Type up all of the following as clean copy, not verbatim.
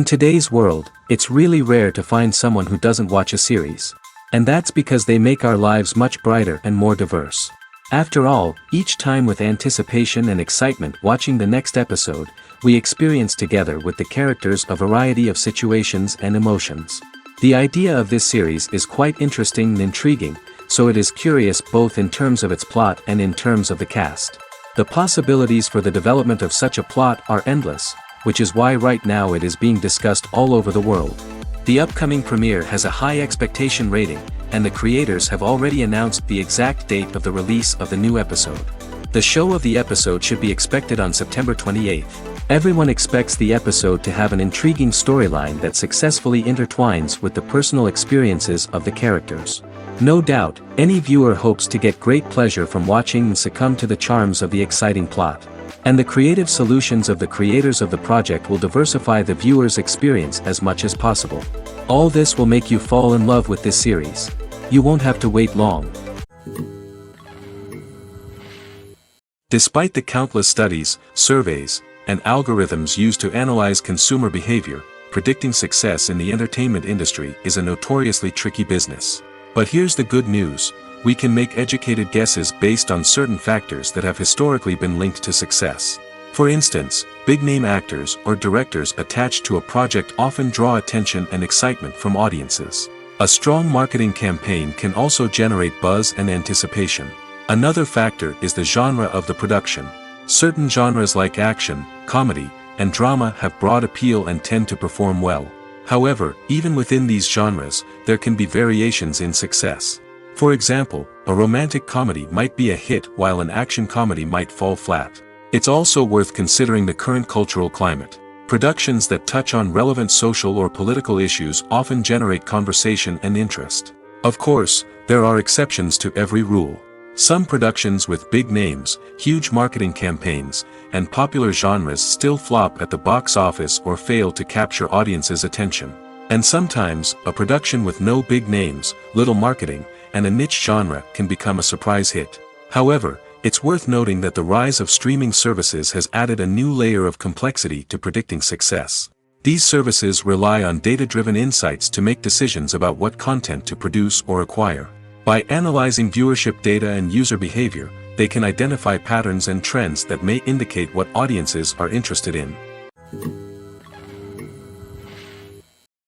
In today's world, it's really rare to find someone who doesn't watch a series. And that's because they make our lives much brighter and more diverse. After all, each time with anticipation and excitement watching the next episode, we experience together with the characters a variety of situations and emotions. The idea of this series is quite interesting and intriguing, so it is curious both in terms of its plot and in terms of the cast. The possibilities for the development of such a plot are endless, which is why right now it is being discussed all over the world. The upcoming premiere has a high expectation rating, and the creators have already announced the exact date of the release of the new episode. The show of the episode should be expected on September 28th. Everyone expects the episode to have an intriguing storyline that successfully intertwines with the personal experiences of the characters. No doubt, any viewer hopes to get great pleasure from watching and succumb to the charms of the exciting plot. And the creative solutions of the creators of the project will diversify the viewer's experience as much as possible. All this will make you fall in love with this series. You won't have to wait long. Despite the countless studies, surveys, and algorithms used to analyze consumer behavior, predicting success in the entertainment industry is a notoriously tricky business. But here's the good news: we can make educated guesses based on certain factors that have historically been linked to success. For instance, big-name actors or directors attached to a project often draw attention and excitement from audiences. A strong marketing campaign can also generate buzz and anticipation. Another factor is the genre of the production. Certain genres like action, comedy, and drama have broad appeal and tend to perform well. However, even within these genres, there can be variations in success. For example, a romantic comedy might be a hit while an action comedy might fall flat. It's also worth considering the current cultural climate. Productions that touch on relevant social or political issues often generate conversation and interest. Of course, there are exceptions to every rule. Some productions with big names, huge marketing campaigns, and popular genres still flop at the box office or fail to capture audiences' attention. And sometimes, a production with no big names, little marketing, and a niche genre can become a surprise hit. However, it's worth noting that the rise of streaming services has added a new layer of complexity to predicting success. These services rely on data-driven insights to make decisions about what content to produce or acquire. By analyzing viewership data and user behavior, they can identify patterns and trends that may indicate what audiences are interested in.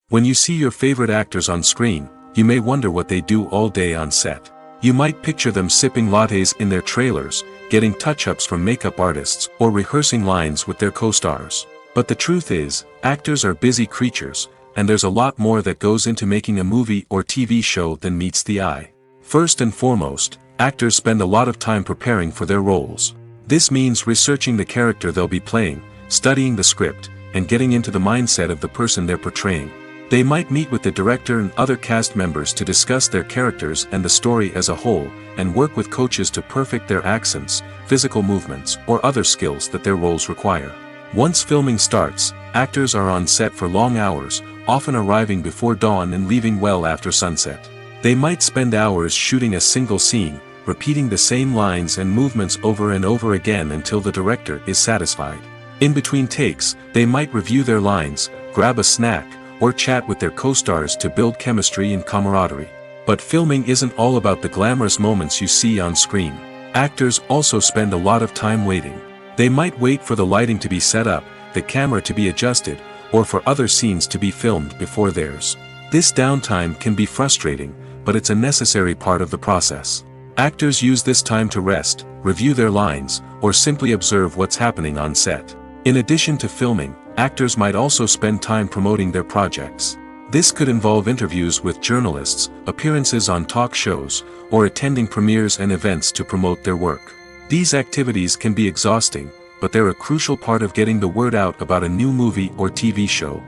When you see your favorite actors on screen, you may wonder what they do all day on set. You might picture them sipping lattes in their trailers, getting touch-ups from makeup artists, or rehearsing lines with their co-stars. But the truth is, actors are busy creatures, and there's a lot more that goes into making a movie or TV show than meets the eye. First and foremost, actors spend a lot of time preparing for their roles. This means researching the character they'll be playing, studying the script, and getting into the mindset of the person they're portraying. They might meet with the director and other cast members to discuss their characters and the story as a whole, and work with coaches to perfect their accents, physical movements, or other skills that their roles require. Once filming starts, actors are on set for long hours, often arriving before dawn and leaving well after sunset. They might spend hours shooting a single scene, repeating the same lines and movements over and over again until the director is satisfied. In between takes, they might review their lines, grab a snack, or chat with their co-stars to build chemistry and camaraderie. But filming isn't all about the glamorous moments you see on screen. Actors also spend a lot of time waiting. They might wait for the lighting to be set up, the camera to be adjusted, or for other scenes to be filmed before theirs. This downtime can be frustrating, but it's a necessary part of the process. Actors use this time to rest, review their lines, or simply observe what's happening on set. In addition to filming, actors might also spend time promoting their projects. This could involve interviews with journalists, appearances on talk shows, or attending premieres and events to promote their work. These activities can be exhausting, but they're a crucial part of getting the word out about a new movie or TV show.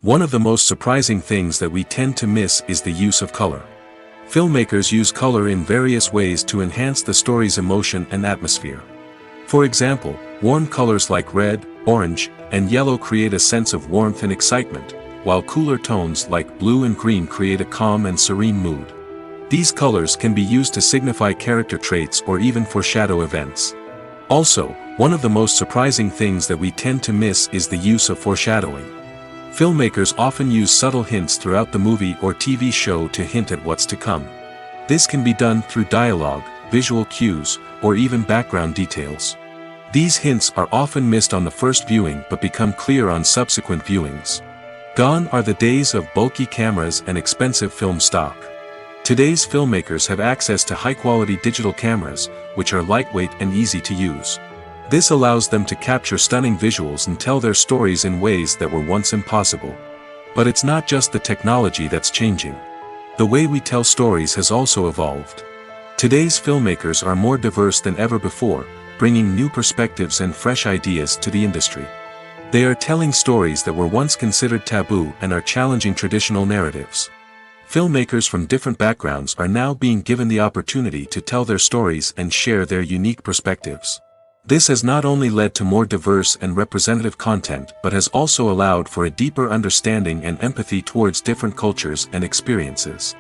One of the most surprising things that we tend to miss is the use of color. Filmmakers use color in various ways to enhance the story's emotion and atmosphere. For example, warm colors like red, orange, and yellow create a sense of warmth and excitement, while cooler tones like blue and green create a calm and serene mood. These colors can be used to signify character traits or even foreshadow events. Also, one of the most surprising things that we tend to miss is the use of foreshadowing. Filmmakers often use subtle hints throughout the movie or TV show to hint at what's to come. This can be done through dialogue, visual cues, or even background details. These hints are often missed on the first viewing but become clear on subsequent viewings. Gone are the days of bulky cameras and expensive film stock. Today's filmmakers have access to high-quality digital cameras, which are lightweight and easy to use. This allows them to capture stunning visuals and tell their stories in ways that were once impossible. But it's not just the technology that's changing. The way we tell stories has also evolved. Today's filmmakers are more diverse than ever before, bringing new perspectives and fresh ideas to the industry. They are telling stories that were once considered taboo and are challenging traditional narratives. Filmmakers from different backgrounds are now being given the opportunity to tell their stories and share their unique perspectives. This has not only led to more diverse and representative content but has also allowed for a deeper understanding and empathy towards different cultures and experiences.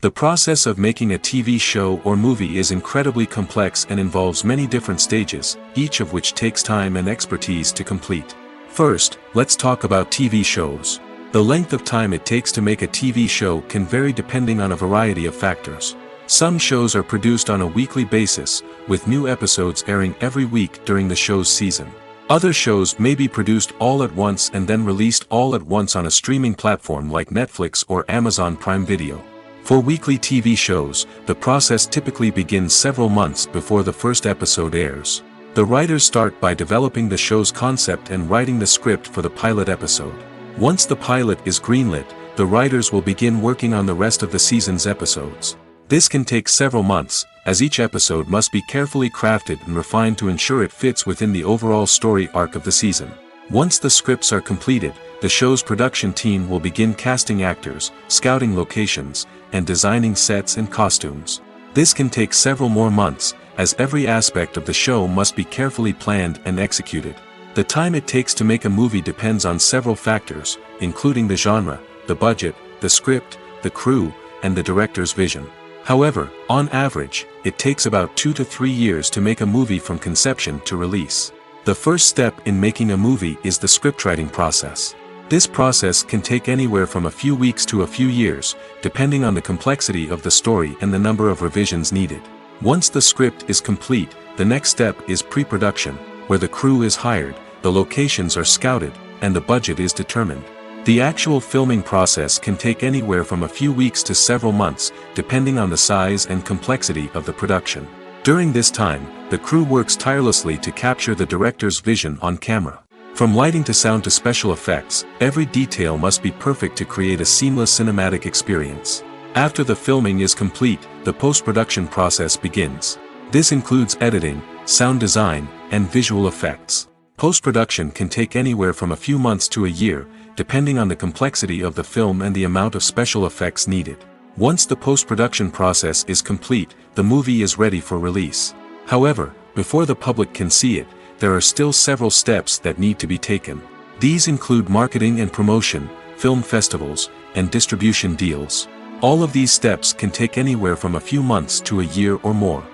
The process of making a TV show or movie is incredibly complex and involves many different stages, each of which takes time and expertise to complete. First, let's talk about TV shows. The length of time it takes to make a TV show can vary depending on a variety of factors. Some shows are produced on a weekly basis, with new episodes airing every week during the show's season. Other shows may be produced all at once and then released all at once on a streaming platform like Netflix or Amazon Prime Video. For weekly TV shows, the process typically begins several months before the first episode airs. The writers start by developing the show's concept and writing the script for the pilot episode. Once the pilot is greenlit, the writers will begin working on the rest of the season's episodes. This can take several months, as each episode must be carefully crafted and refined to ensure it fits within the overall story arc of the season. Once the scripts are completed, the show's production team will begin casting actors, scouting locations, and designing sets and costumes. This can take several more months, as every aspect of the show must be carefully planned and executed. The time it takes to make a movie depends on several factors, including the genre, the budget, the script, the crew, and the director's vision. However, on average, it takes about 2 to 3 years to make a movie from conception to release. The first step in making a movie is the scriptwriting process. This process can take anywhere from a few weeks to a few years, depending on the complexity of the story and the number of revisions needed. Once the script is complete, the next step is pre-production, where the crew is hired, the locations are scouted, and the budget is determined. The actual filming process can take anywhere from a few weeks to several months, depending on the size and complexity of the production. During this time, the crew works tirelessly to capture the director's vision on camera. From lighting to sound to special effects, every detail must be perfect to create a seamless cinematic experience. After the filming is complete, the post-production process begins. This includes editing, sound design, and visual effects. Post-production can take anywhere from a few months to a year, depending on the complexity of the film and the amount of special effects needed. Once the post-production process is complete, the movie is ready for release. However, before the public can see it, there are still several steps that need to be taken. These include marketing and promotion, film festivals, and distribution deals. All of these steps can take anywhere from a few months to a year or more.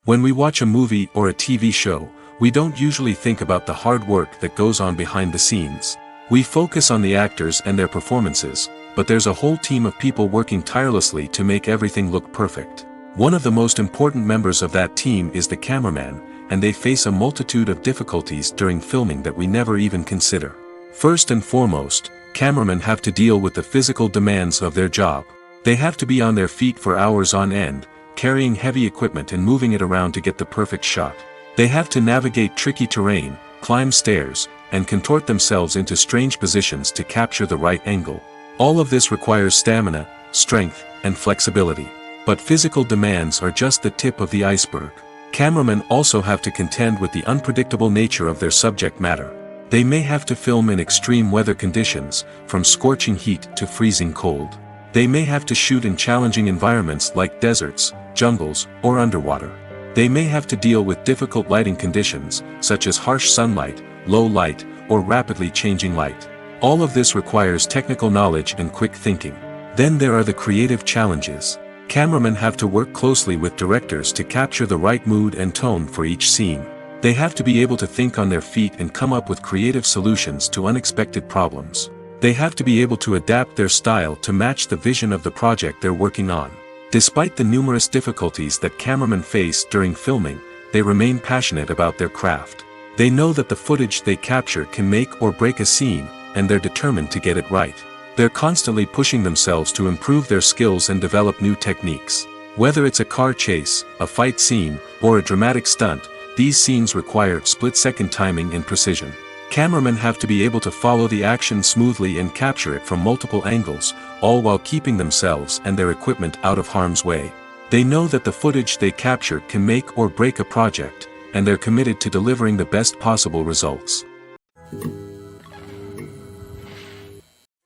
When we watch a movie or a TV show, we don't usually think about the hard work that goes on behind the scenes. We focus on the actors and their performances, but there's a whole team of people working tirelessly to make everything look perfect. One of the most important members of that team is the cameraman, and they face a multitude of difficulties during filming that we never even consider. First and foremost, cameramen have to deal with the physical demands of their job. They have to be on their feet for hours on end, carrying heavy equipment and moving it around to get the perfect shot. They have to navigate tricky terrain, climb stairs, and contort themselves into strange positions to capture the right angle. All of this requires stamina, strength, and flexibility. But physical demands are just the tip of the iceberg. Cameramen also have to contend with the unpredictable nature of their subject matter. They may have to film in extreme weather conditions, from scorching heat to freezing cold. They may have to shoot in challenging environments like deserts, jungles, or underwater. They may have to deal with difficult lighting conditions, such as harsh sunlight, low light, or rapidly changing light. All of this requires technical knowledge and quick thinking. Then there are the creative challenges. Cameramen have to work closely with directors to capture the right mood and tone for each scene. They have to be able to think on their feet and come up with creative solutions to unexpected problems. They have to be able to adapt their style to match the vision of the project they're working on. Despite the numerous difficulties that cameramen face during filming, they remain passionate about their craft. They know that the footage they capture can make or break a scene, and they're determined to get it right. They're constantly pushing themselves to improve their skills and develop new techniques. Whether it's a car chase, a fight scene, or a dramatic stunt, these scenes require split-second timing and precision. Cameramen have to be able to follow the action smoothly and capture it from multiple angles, all while keeping themselves and their equipment out of harm's way. They know that the footage they capture can make or break a project, and they're committed to delivering the best possible results.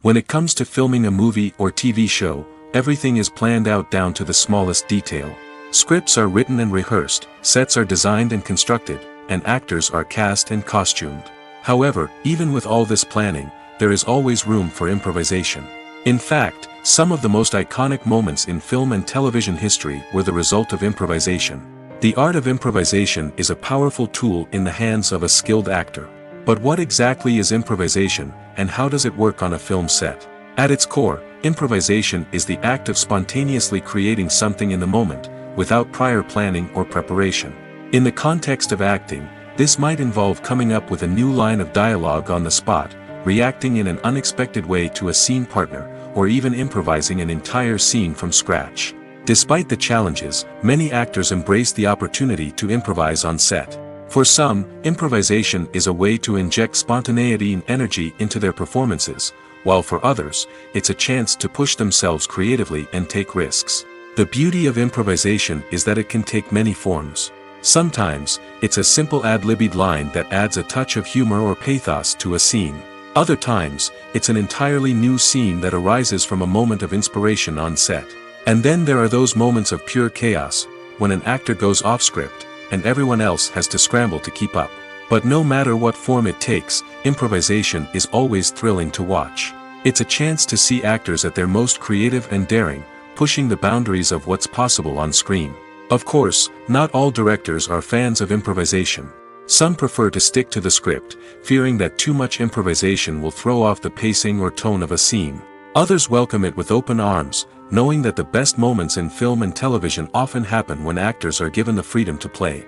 When it comes to filming a movie or TV show, everything is planned out down to the smallest detail. Scripts are written and rehearsed, sets are designed and constructed, and actors are cast and costumed. However, even with all this planning, there is always room for improvisation. In fact, some of the most iconic moments in film and television history were the result of improvisation. The art of improvisation is a powerful tool in the hands of a skilled actor. But what exactly is improvisation, and how does it work on a film set? At its core, improvisation is the act of spontaneously creating something in the moment, without prior planning or preparation. In the context of acting, this might involve coming up with a new line of dialogue on the spot, reacting in an unexpected way to a scene partner, or even improvising an entire scene from scratch. Despite the challenges, many actors embrace the opportunity to improvise on set. For some, improvisation is a way to inject spontaneity and energy into their performances, while for others, it's a chance to push themselves creatively and take risks. The beauty of improvisation is that it can take many forms. Sometimes, it's a simple ad-libbed line that adds a touch of humor or pathos to a scene. Other times, it's an entirely new scene that arises from a moment of inspiration on set. And then there are those moments of pure chaos, when an actor goes off script, and everyone else has to scramble to keep up. But no matter what form it takes, improvisation is always thrilling to watch. It's a chance to see actors at their most creative and daring, pushing the boundaries of what's possible on screen. Of course, not all directors are fans of improvisation. Some prefer to stick to the script, fearing that too much improvisation will throw off the pacing or tone of a scene. Others welcome it with open arms, knowing that the best moments in film and television often happen when actors are given the freedom to play.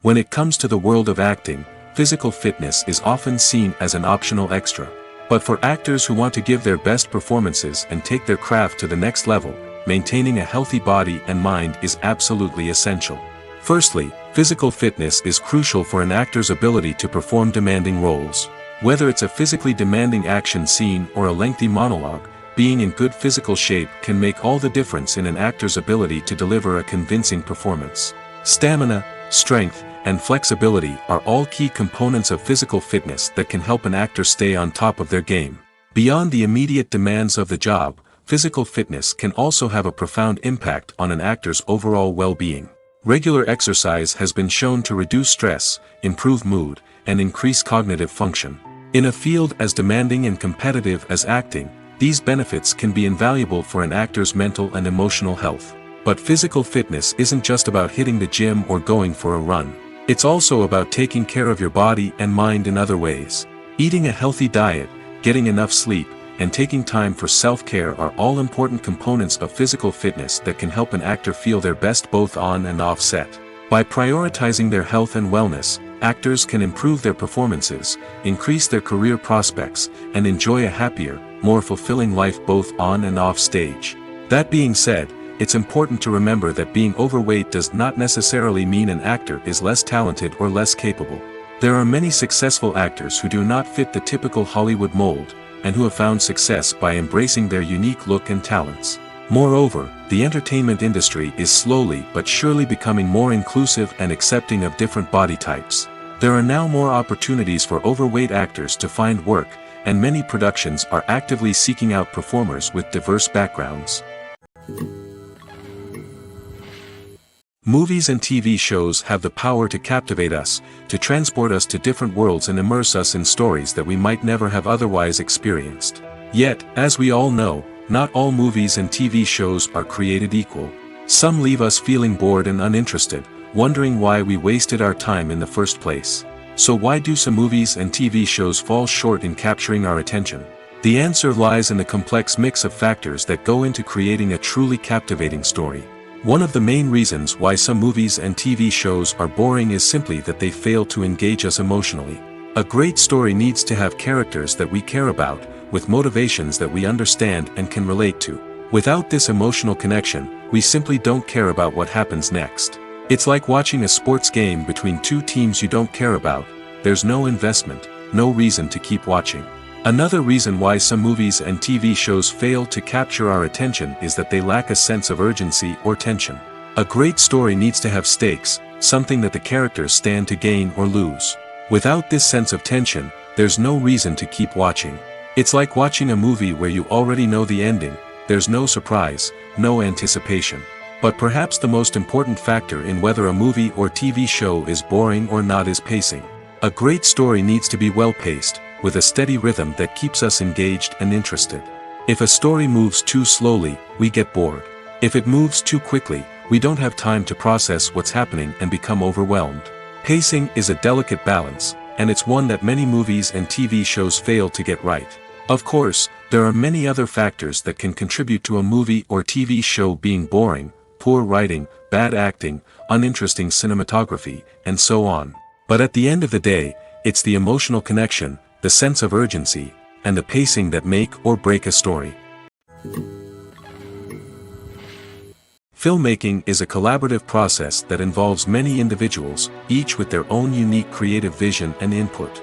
When it comes to the world of acting, physical fitness is often seen as an optional extra. But for actors who want to give their best performances and take their craft to the next level, maintaining a healthy body and mind is absolutely essential. Firstly, physical fitness is crucial for an actor's ability to perform demanding roles. Whether it's a physically demanding action scene or a lengthy monologue, being in good physical shape can make all the difference in an actor's ability to deliver a convincing performance. Stamina, strength, and flexibility are all key components of physical fitness that can help an actor stay on top of their game. Beyond the immediate demands of the job, physical fitness can also have a profound impact on an actor's overall well-being. Regular exercise has been shown to reduce stress, improve mood, and increase cognitive function. In a field as demanding and competitive as acting, these benefits can be invaluable for an actor's mental and emotional health. But physical fitness isn't just about hitting the gym or going for a run. It's also about taking care of your body and mind in other ways. Eating a healthy diet, getting enough sleep, and taking time for self-care are all important components of physical fitness that can help an actor feel their best both on and off set. By prioritizing their health and wellness, actors can improve their performances, increase their career prospects, and enjoy a happier, more fulfilling life both on and off stage. That being said, it's important to remember that being overweight does not necessarily mean an actor is less talented or less capable. There are many successful actors who do not fit the typical Hollywood mold, and who have found success by embracing their unique look and talents. Moreover, the entertainment industry is slowly but surely becoming more inclusive and accepting of different body types. There are now more opportunities for overweight actors to find work, and many productions are actively seeking out performers with diverse backgrounds. Movies and TV shows have the power to captivate us, to transport us to different worlds and immerse us in stories that we might never have otherwise experienced. Yet, as we all know, not all movies and TV shows are created equal. Some leave us feeling bored and uninterested, wondering why we wasted our time in the first place. So why do some movies and TV shows fall short in capturing our attention? The answer lies in the complex mix of factors that go into creating a truly captivating story. One of the main reasons why some movies and TV shows are boring is simply that they fail to engage us emotionally. A great story needs to have characters that we care about, with motivations that we understand and can relate to. Without this emotional connection, we simply don't care about what happens next. It's like watching a sports game between two teams you don't care about. There's no investment, no reason to keep watching. Another reason why some movies and TV shows fail to capture our attention is that they lack a sense of urgency or tension. A great story needs to have stakes, something that the characters stand to gain or lose. Without this sense of tension, there's no reason to keep watching. It's like watching a movie where you already know the ending. There's no surprise, no anticipation. But perhaps the most important factor in whether a movie or TV show is boring or not is pacing. A great story needs to be well-paced, with a steady rhythm that keeps us engaged and interested. If a story moves too slowly, we get bored. If it moves too quickly, we don't have time to process what's happening and become overwhelmed. Pacing is a delicate balance, and it's one that many movies and TV shows fail to get right. Of course, there are many other factors that can contribute to a movie or TV show being boring: poor writing, bad acting, uninteresting cinematography, and so on. But at the end of the day, it's the emotional connection, the sense of urgency, and the pacing that make or break a story. Filmmaking is a collaborative process that involves many individuals, each with their own unique creative vision and input.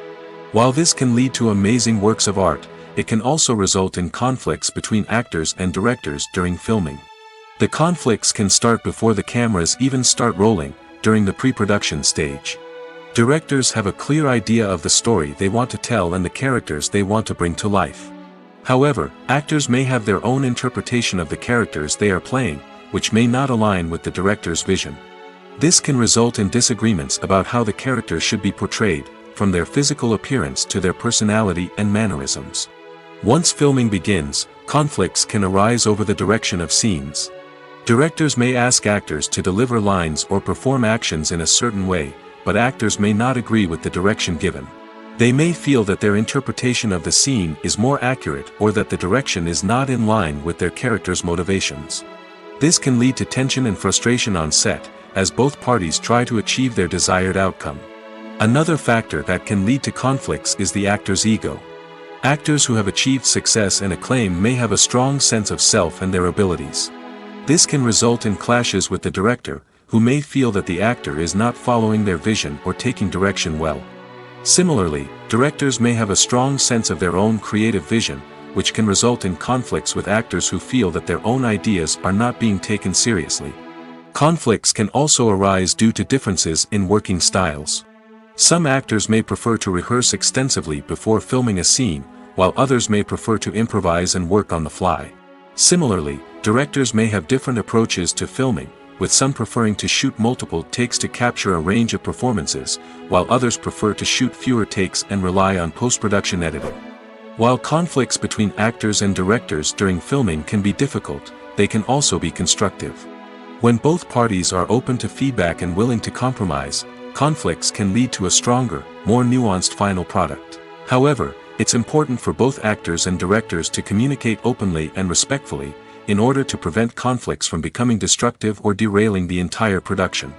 While this can lead to amazing works of art, it can also result in conflicts between actors and directors during filming. The conflicts can start before the cameras even start rolling, during the pre-production stage. Directors have a clear idea of the story they want to tell and the characters they want to bring to life. However, actors may have their own interpretation of the characters they are playing, which may not align with the director's vision. This can result in disagreements about how the characters should be portrayed, from their physical appearance to their personality and mannerisms. Once filming begins, conflicts can arise over the direction of scenes. Directors may ask actors to deliver lines or perform actions in a certain way, but actors may not agree with the direction given. They may feel that their interpretation of the scene is more accurate or that the direction is not in line with their character's motivations. This can lead to tension and frustration on set, as both parties try to achieve their desired outcome. Another factor that can lead to conflicts is the actor's ego. Actors who have achieved success and acclaim may have a strong sense of self and their abilities. This can result in clashes with the director, who may feel that the actor is not following their vision or taking direction well. Similarly, directors may have a strong sense of their own creative vision, which can result in conflicts with actors who feel that their own ideas are not being taken seriously. Conflicts can also arise due to differences in working styles. Some actors may prefer to rehearse extensively before filming a scene, while others may prefer to improvise and work on the fly. Similarly, directors may have different approaches to filming, with some preferring to shoot multiple takes to capture a range of performances, while others prefer to shoot fewer takes and rely on post-production editing. While conflicts between actors and directors during filming can be difficult, they can also be constructive. When both parties are open to feedback and willing to compromise, conflicts can lead to a stronger, more nuanced final product. However, it's important for both actors and directors to communicate openly and respectfully, in order to prevent conflicts from becoming destructive or derailing the entire production.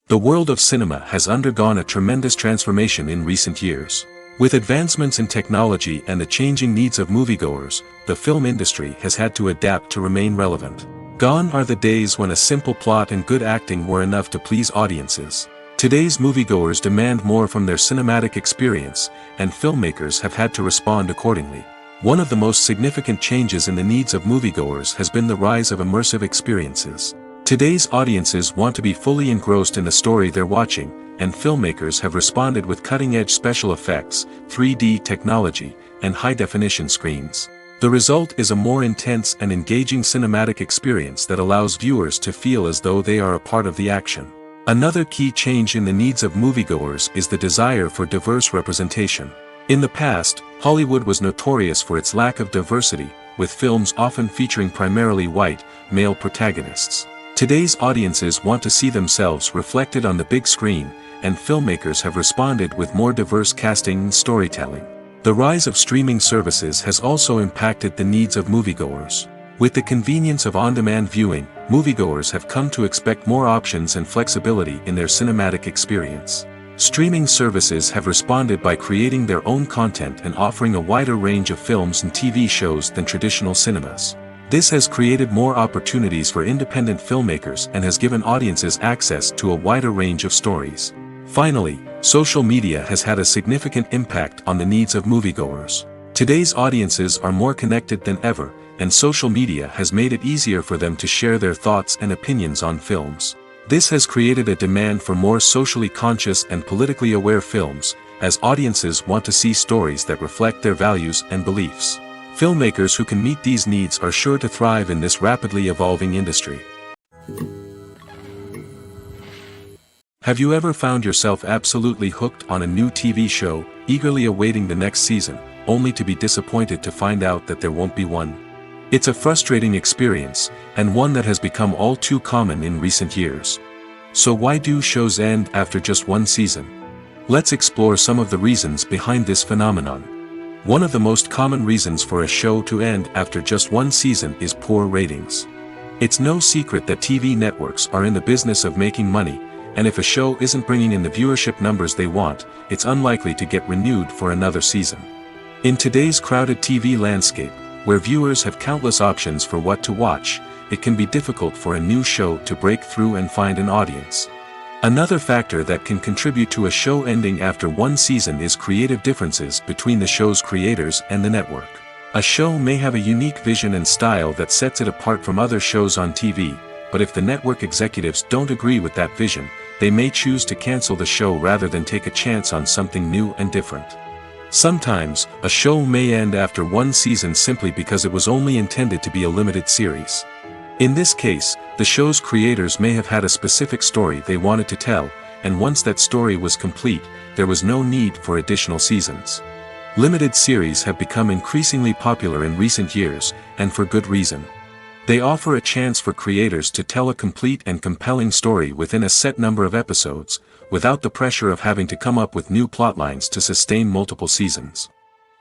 The world of cinema has undergone a tremendous transformation in recent years. With advancements in technology and the changing needs of moviegoers, the film industry has had to adapt to remain relevant. Gone are the days when a simple plot and good acting were enough to please audiences. Today's moviegoers demand more from their cinematic experience, and filmmakers have had to respond accordingly. One of the most significant changes in the needs of moviegoers has been the rise of immersive experiences. Today's audiences want to be fully engrossed in the story they're watching, and filmmakers have responded with cutting-edge special effects, 3D technology, and high-definition screens. The result is a more intense and engaging cinematic experience that allows viewers to feel as though they are a part of the action. Another key change in the needs of moviegoers is the desire for diverse representation. In the past, Hollywood was notorious for its lack of diversity, with films often featuring primarily white, male protagonists. Today's audiences want to see themselves reflected on the big screen, and filmmakers have responded with more diverse casting and storytelling. The rise of streaming services has also impacted the needs of moviegoers. With the convenience of on-demand viewing, moviegoers have come to expect more options and flexibility in their cinematic experience. Streaming services have responded by creating their own content and offering a wider range of films and TV shows than traditional cinemas. This has created more opportunities for independent filmmakers and has given audiences access to a wider range of stories. Finally, social media has had a significant impact on the needs of moviegoers. Today's audiences are more connected than ever, and social media has made it easier for them to share their thoughts and opinions on films. This has created a demand for more socially conscious and politically aware films, as audiences want to see stories that reflect their values and beliefs. Filmmakers who can meet these needs are sure to thrive in this rapidly evolving industry. Have you ever found yourself absolutely hooked on a new TV show, eagerly awaiting the next season, only to be disappointed to find out that there won't be one? It's a frustrating experience, and one that has become all too common in recent years. So why do shows end after just one season? Let's explore some of the reasons behind this phenomenon. One of the most common reasons for a show to end after just one season is poor ratings. It's no secret that TV networks are in the business of making money, and if a show isn't bringing in the viewership numbers they want, it's unlikely to get renewed for another season. In today's crowded TV landscape, where viewers have countless options for what to watch, it can be difficult for a new show to break through and find an audience. Another factor that can contribute to a show ending after one season is creative differences between the show's creators and the network. A show may have a unique vision and style that sets it apart from other shows on TV, but if the network executives don't agree with that vision, they may choose to cancel the show rather than take a chance on something new and different. Sometimes, a show may end after one season simply because it was only intended to be a limited series. In this case, the show's creators may have had a specific story they wanted to tell, and once that story was complete, there was no need for additional seasons. Limited series have become increasingly popular in recent years, and for good reason. They offer a chance for creators to tell a complete and compelling story within a set number of episodes, without the pressure of having to come up with new plotlines to sustain multiple seasons.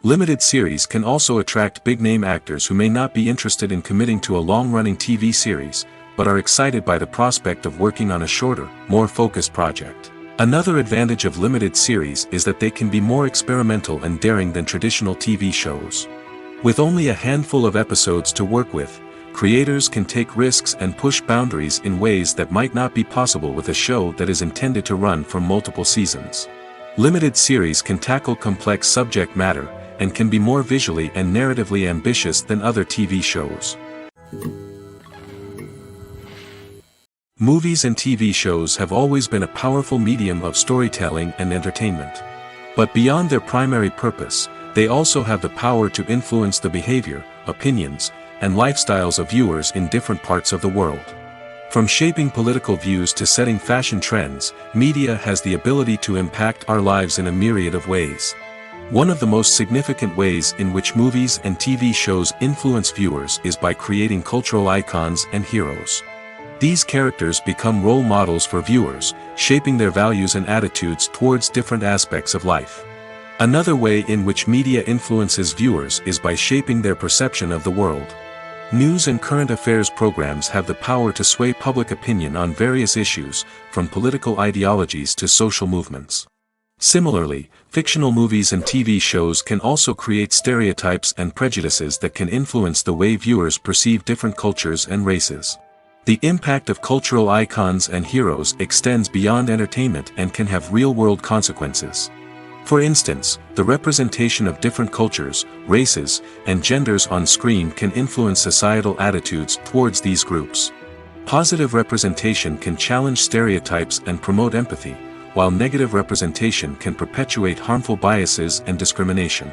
Limited series can also attract big-name actors who may not be interested in committing to a long-running TV series, but are excited by the prospect of working on a shorter, more focused project. Another advantage of limited series is that they can be more experimental and daring than traditional TV shows. With only a handful of episodes to work with, creators can take risks and push boundaries in ways that might not be possible with a show that is intended to run for multiple seasons. Limited series can tackle complex subject matter, and can be more visually and narratively ambitious than other TV shows. Movies and TV shows have always been a powerful medium of storytelling and entertainment. But beyond their primary purpose, they also have the power to influence the behavior, opinions, and lifestyles of viewers in different parts of the world. From shaping political views to setting fashion trends, media has the ability to impact our lives in a myriad of ways. One of the most significant ways in which movies and TV shows influence viewers is by creating cultural icons and heroes. These characters become role models for viewers, shaping their values and attitudes towards different aspects of life. Another way in which media influences viewers is by shaping their perception of the world. News and current affairs programs have the power to sway public opinion on various issues, from political ideologies to social movements. Similarly, fictional movies and TV shows can also create stereotypes and prejudices that can influence the way viewers perceive different cultures and races. The impact of cultural icons and heroes extends beyond entertainment and can have real-world consequences. For instance, the representation of different cultures, races, and genders on screen can influence societal attitudes towards these groups. Positive representation can challenge stereotypes and promote empathy, while negative representation can perpetuate harmful biases and discrimination.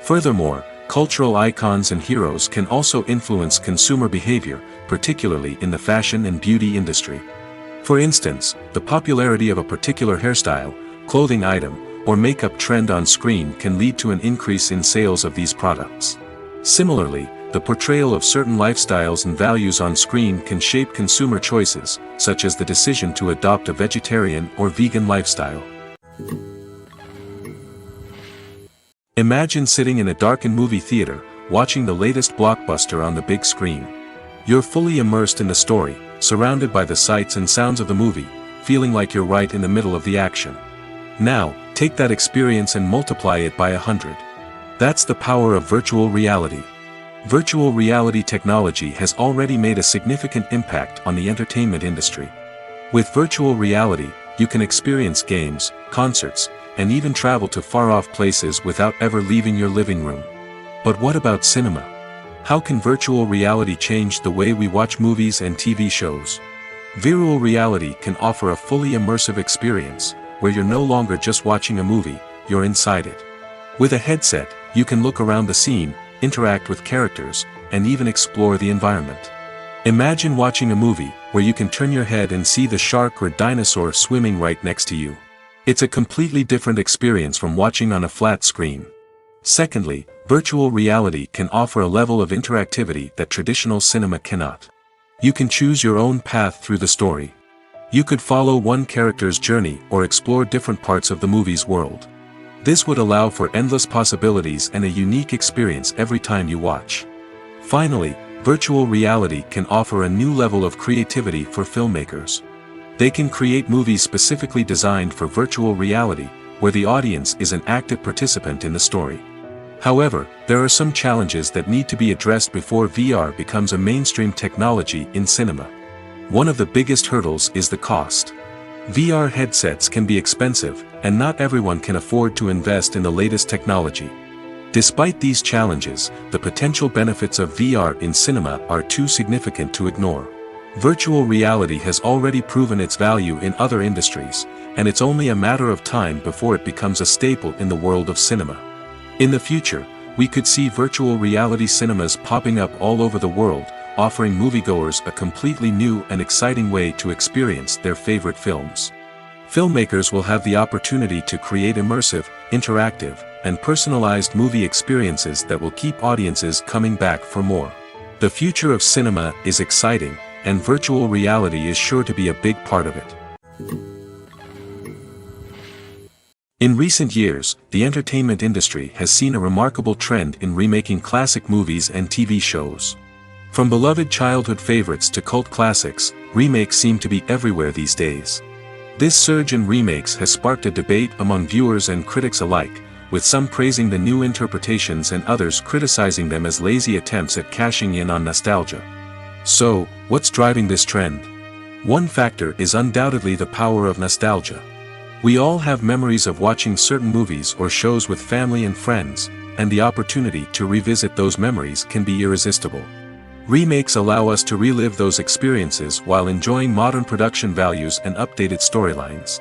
Furthermore, cultural icons and heroes can also influence consumer behavior, particularly in the fashion and beauty industry. For instance, the popularity of a particular hairstyle, clothing item, or makeup trend on screen can lead to an increase in sales of these products. Similarly, the portrayal of certain lifestyles and values on screen can shape consumer choices, such as the decision to adopt a vegetarian or vegan lifestyle. Imagine sitting in a darkened movie theater, watching the latest blockbuster on the big screen. You're fully immersed in the story, surrounded by the sights and sounds of the movie, feeling like you're right in the middle of the action. Now, take that experience and multiply it by 100. That's the power of virtual reality. Virtual reality technology has already made a significant impact on the entertainment industry. With virtual reality, you can experience games, concerts, and even travel to far-off places without ever leaving your living room. But what about cinema? How can virtual reality change the way we watch movies and TV shows? Virtual reality can offer a fully immersive experience, where you're no longer just watching a movie, you're inside it. With a headset, you can look around the scene, interact with characters, and even explore the environment. Imagine watching a movie where you can turn your head and see the shark or dinosaur swimming right next to you. It's a completely different experience from watching on a flat screen. Secondly, virtual reality can offer a level of interactivity that traditional cinema cannot. You can choose your own path through the story. You could follow one character's journey or explore different parts of the movie's world. This would allow for endless possibilities and a unique experience every time you watch. Finally, virtual reality can offer a new level of creativity for filmmakers. They can create movies specifically designed for virtual reality, where the audience is an active participant in the story. However, there are some challenges that need to be addressed before VR becomes a mainstream technology in cinema. One of the biggest hurdles is the cost. VR headsets can be expensive, and not everyone can afford to invest in the latest technology. Despite these challenges, the potential benefits of VR in cinema are too significant to ignore. Virtual reality has already proven its value in other industries, and it's only a matter of time before it becomes a staple in the world of cinema. In the future, we could see virtual reality cinemas popping up all over the world, offering moviegoers a completely new and exciting way to experience their favorite films. Filmmakers will have the opportunity to create immersive, interactive, and personalized movie experiences that will keep audiences coming back for more. The future of cinema is exciting, and virtual reality is sure to be a big part of it. In recent years, the entertainment industry has seen a remarkable trend in remaking classic movies and TV shows. From beloved childhood favorites to cult classics, remakes seem to be everywhere these days. This surge in remakes has sparked a debate among viewers and critics alike, with some praising the new interpretations and others criticizing them as lazy attempts at cashing in on nostalgia. So, what's driving this trend? One factor is undoubtedly the power of nostalgia. We all have memories of watching certain movies or shows with family and friends, and the opportunity to revisit those memories can be irresistible. Remakes allow us to relive those experiences while enjoying modern production values and updated storylines.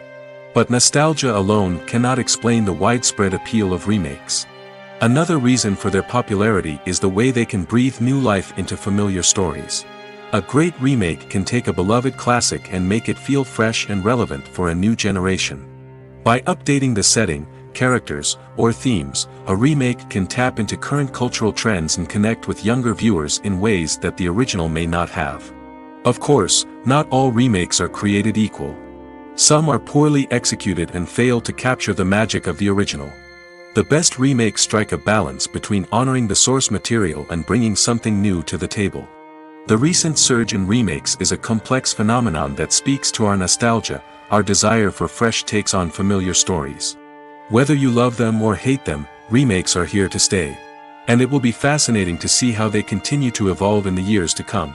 But nostalgia alone cannot explain the widespread appeal of remakes. Another reason for their popularity is the way they can breathe new life into familiar stories. A great remake can take a beloved classic and make it feel fresh and relevant for a new generation. By updating the setting, characters, or themes, a remake can tap into current cultural trends and connect with younger viewers in ways that the original may not have. Of course, not all remakes are created equal. Some are poorly executed and fail to capture the magic of the original. The best remakes strike a balance between honoring the source material and bringing something new to the table. The recent surge in remakes is a complex phenomenon that speaks to our nostalgia, our desire for fresh takes on familiar stories. Whether you love them or hate them, remakes are here to stay. And it will be fascinating to see how they continue to evolve in the years to come.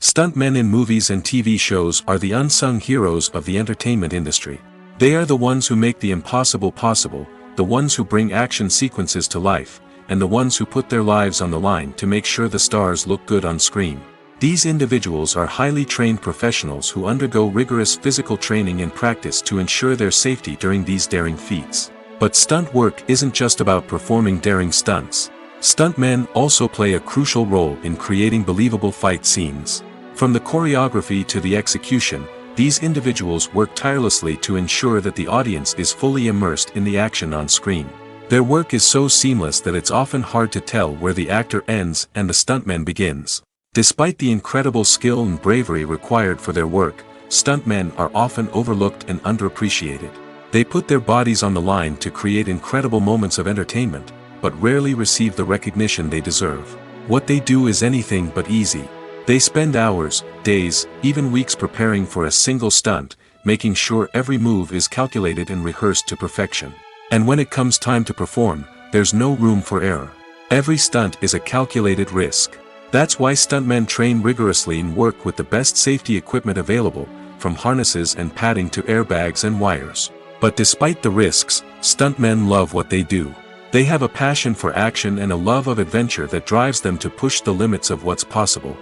Stuntmen in movies and TV shows are the unsung heroes of the entertainment industry. They are the ones who make the impossible possible, the ones who bring action sequences to life, and the ones who put their lives on the line to make sure the stars look good on screen. These individuals are highly trained professionals who undergo rigorous physical training and practice to ensure their safety during these daring feats. But stunt work isn't just about performing daring stunts. Stuntmen also play a crucial role in creating believable fight scenes. From the choreography to the execution, these individuals work tirelessly to ensure that the audience is fully immersed in the action on screen. Their work is so seamless that it's often hard to tell where the actor ends and the stuntman begins. Despite the incredible skill and bravery required for their work, stuntmen are often overlooked and underappreciated. They put their bodies on the line to create incredible moments of entertainment, but rarely receive the recognition they deserve. What they do is anything but easy. They spend hours, days, even weeks preparing for a single stunt, making sure every move is calculated and rehearsed to perfection. And when it comes time to perform, there's no room for error. Every stunt is a calculated risk. That's why stuntmen train rigorously and work with the best safety equipment available, from harnesses and padding to airbags and wires. But despite the risks, stuntmen love what they do. They have a passion for action and a love of adventure that drives them to push the limits of what's possible.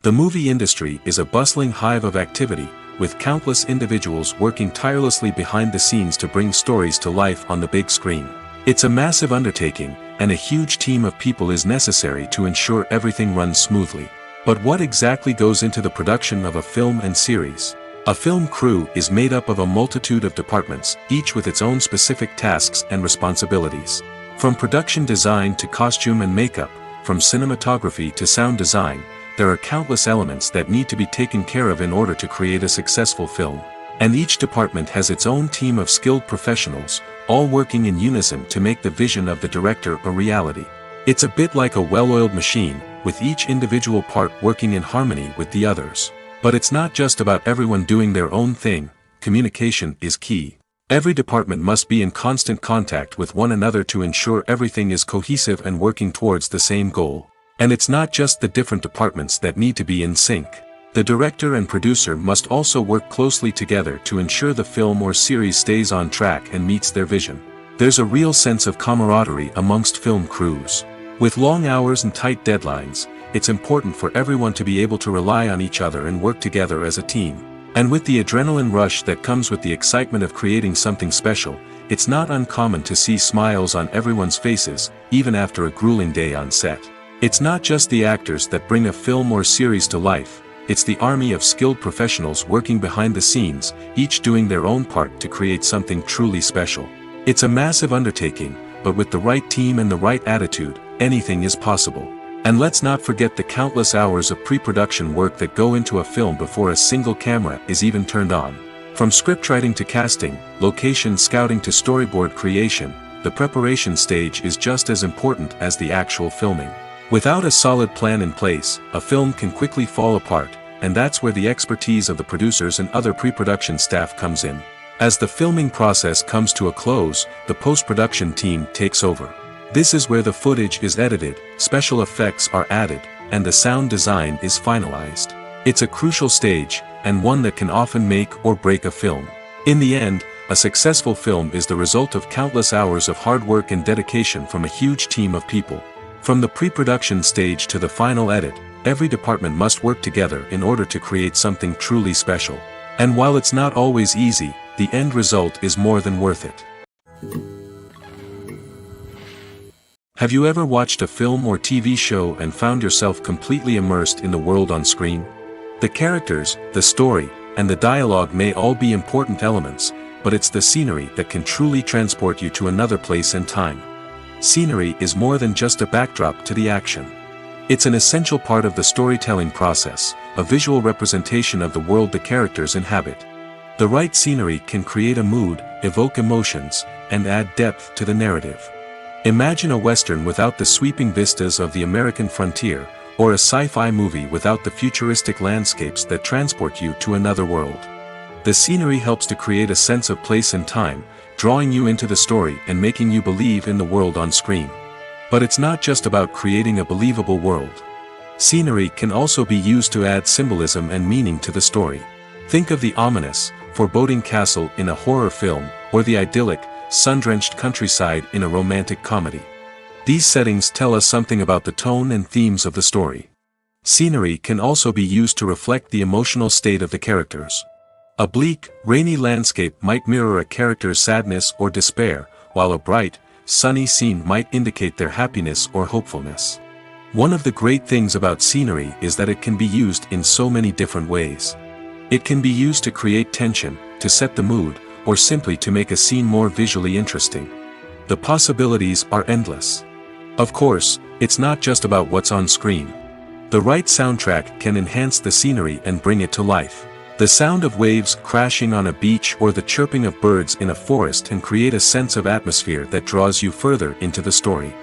The movie industry is a bustling hive of activity, with countless individuals working tirelessly behind the scenes to bring stories to life on the big screen. It's a massive undertaking, and a huge team of people is necessary to ensure everything runs smoothly. But what exactly goes into the production of a film and series? A film crew is made up of a multitude of departments, each with its own specific tasks and responsibilities. From production design to costume and makeup, from cinematography to sound design, there are countless elements that need to be taken care of in order to create a successful film. And each department has its own team of skilled professionals, all working in unison to make the vision of the director a reality. It's a bit like a well-oiled machine, with each individual part working in harmony with the others. But it's not just about everyone doing their own thing. Communication is key. Every department must be in constant contact with one another to ensure everything is cohesive and working towards the same goal. And it's not just the different departments that need to be in sync. The director and producer must also work closely together to ensure the film or series stays on track and meets their vision. There's a real sense of camaraderie amongst film crews. With long hours and tight deadlines, it's important for everyone to be able to rely on each other and work together as a team. And with the adrenaline rush that comes with the excitement of creating something special, it's not uncommon to see smiles on everyone's faces, even after a grueling day on set. It's not just the actors that bring a film or series to life, it's the army of skilled professionals working behind the scenes, each doing their own part to create something truly special. It's a massive undertaking, but with the right team and the right attitude, anything is possible. And let's not forget the countless hours of pre-production work that go into a film before a single camera is even turned on. From scriptwriting to casting, location scouting to storyboard creation, the preparation stage is just as important as the actual filming. Without a solid plan in place, a film can quickly fall apart, and that's where the expertise of the producers and other pre-production staff comes in. As the filming process comes to a close, the post-production team takes over. This is where the footage is edited, special effects are added, and the sound design is finalized. It's a crucial stage, and one that can often make or break a film. In the end, a successful film is the result of countless hours of hard work and dedication from a huge team of people. From the pre-production stage to the final edit, every department must work together in order to create something truly special. And while it's not always easy, the end result is more than worth it. Have you ever watched a film or TV show and found yourself completely immersed in the world on screen? The characters, the story, and the dialogue may all be important elements, but it's the scenery that can truly transport you to another place and time. Scenery is more than just a backdrop to the action. It's an essential part of the storytelling process, a visual representation of the world the characters inhabit. The right scenery can create a mood, evoke emotions, and add depth to the narrative. Imagine a western without the sweeping vistas of the American frontier, or a sci-fi movie without the futuristic landscapes that transport you to another world. The scenery helps to create a sense of place and time, drawing you into the story and making you believe in the world on screen. But it's not just about creating a believable world. Scenery can also be used to add symbolism and meaning to the story. Think of the ominous, foreboding castle in a horror film, or the idyllic, sun-drenched countryside in a romantic comedy. These settings tell us something about the tone and themes of the story. Scenery can also be used to reflect the emotional state of the characters. A bleak, rainy landscape might mirror a character's sadness or despair, while a bright, sunny scene might indicate their happiness or hopefulness. One of the great things about scenery is that it can be used in so many different ways. It can be used to create tension, to set the mood, or simply to make a scene more visually interesting. The possibilities are endless. Of course, it's not just about what's on screen. The right soundtrack can enhance the scenery and bring it to life. The sound of waves crashing on a beach or the chirping of birds in a forest can create a sense of atmosphere that draws you further into the story.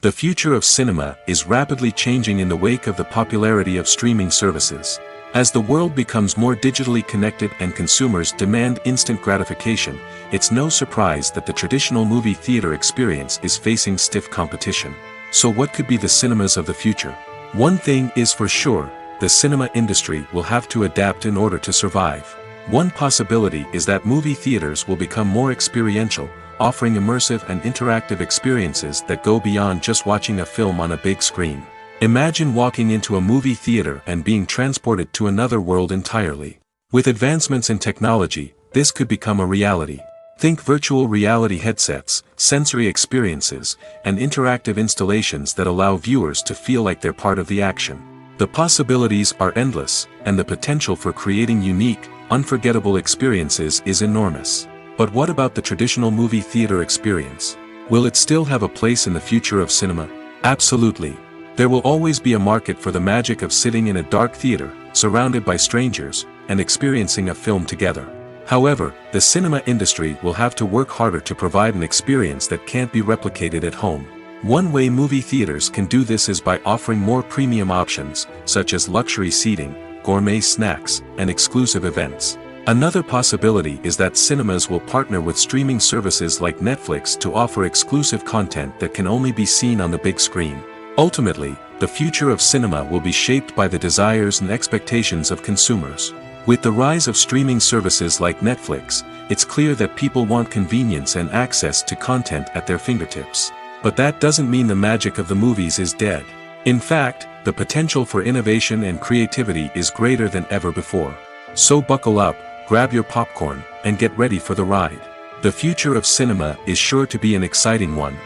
The future of cinema is rapidly changing in the wake of the popularity of streaming services. As the world becomes more digitally connected and consumers demand instant gratification, it's no surprise that the traditional movie theater experience is facing stiff competition. So what could be the cinemas of the future? One thing is for sure, the cinema industry will have to adapt in order to survive. One possibility is that movie theaters will become more experiential, offering immersive and interactive experiences that go beyond just watching a film on a big screen. Imagine walking into a movie theater and being transported to another world entirely. With advancements in technology, this could become a reality. Think virtual reality headsets, sensory experiences, and interactive installations that allow viewers to feel like they're part of the action. The possibilities are endless, and the potential for creating unique, unforgettable experiences is enormous. But what about the traditional movie theater experience? Will it still have a place in the future of cinema? Absolutely. There will always be a market for the magic of sitting in a dark theater, surrounded by strangers, and experiencing a film together. However, the cinema industry will have to work harder to provide an experience that can't be replicated at home. One way movie theaters can do this is by offering more premium options, such as luxury seating, gourmet snacks, and exclusive events. Another possibility is that cinemas will partner with streaming services like Netflix to offer exclusive content that can only be seen on the big screen. Ultimately, the future of cinema will be shaped by the desires and expectations of consumers. With the rise of streaming services like Netflix, it's clear that people want convenience and access to content at their fingertips. But that doesn't mean the magic of the movies is dead. In fact, the potential for innovation and creativity is greater than ever before. So buckle up, grab your popcorn, and get ready for the ride. The future of cinema is sure to be an exciting one.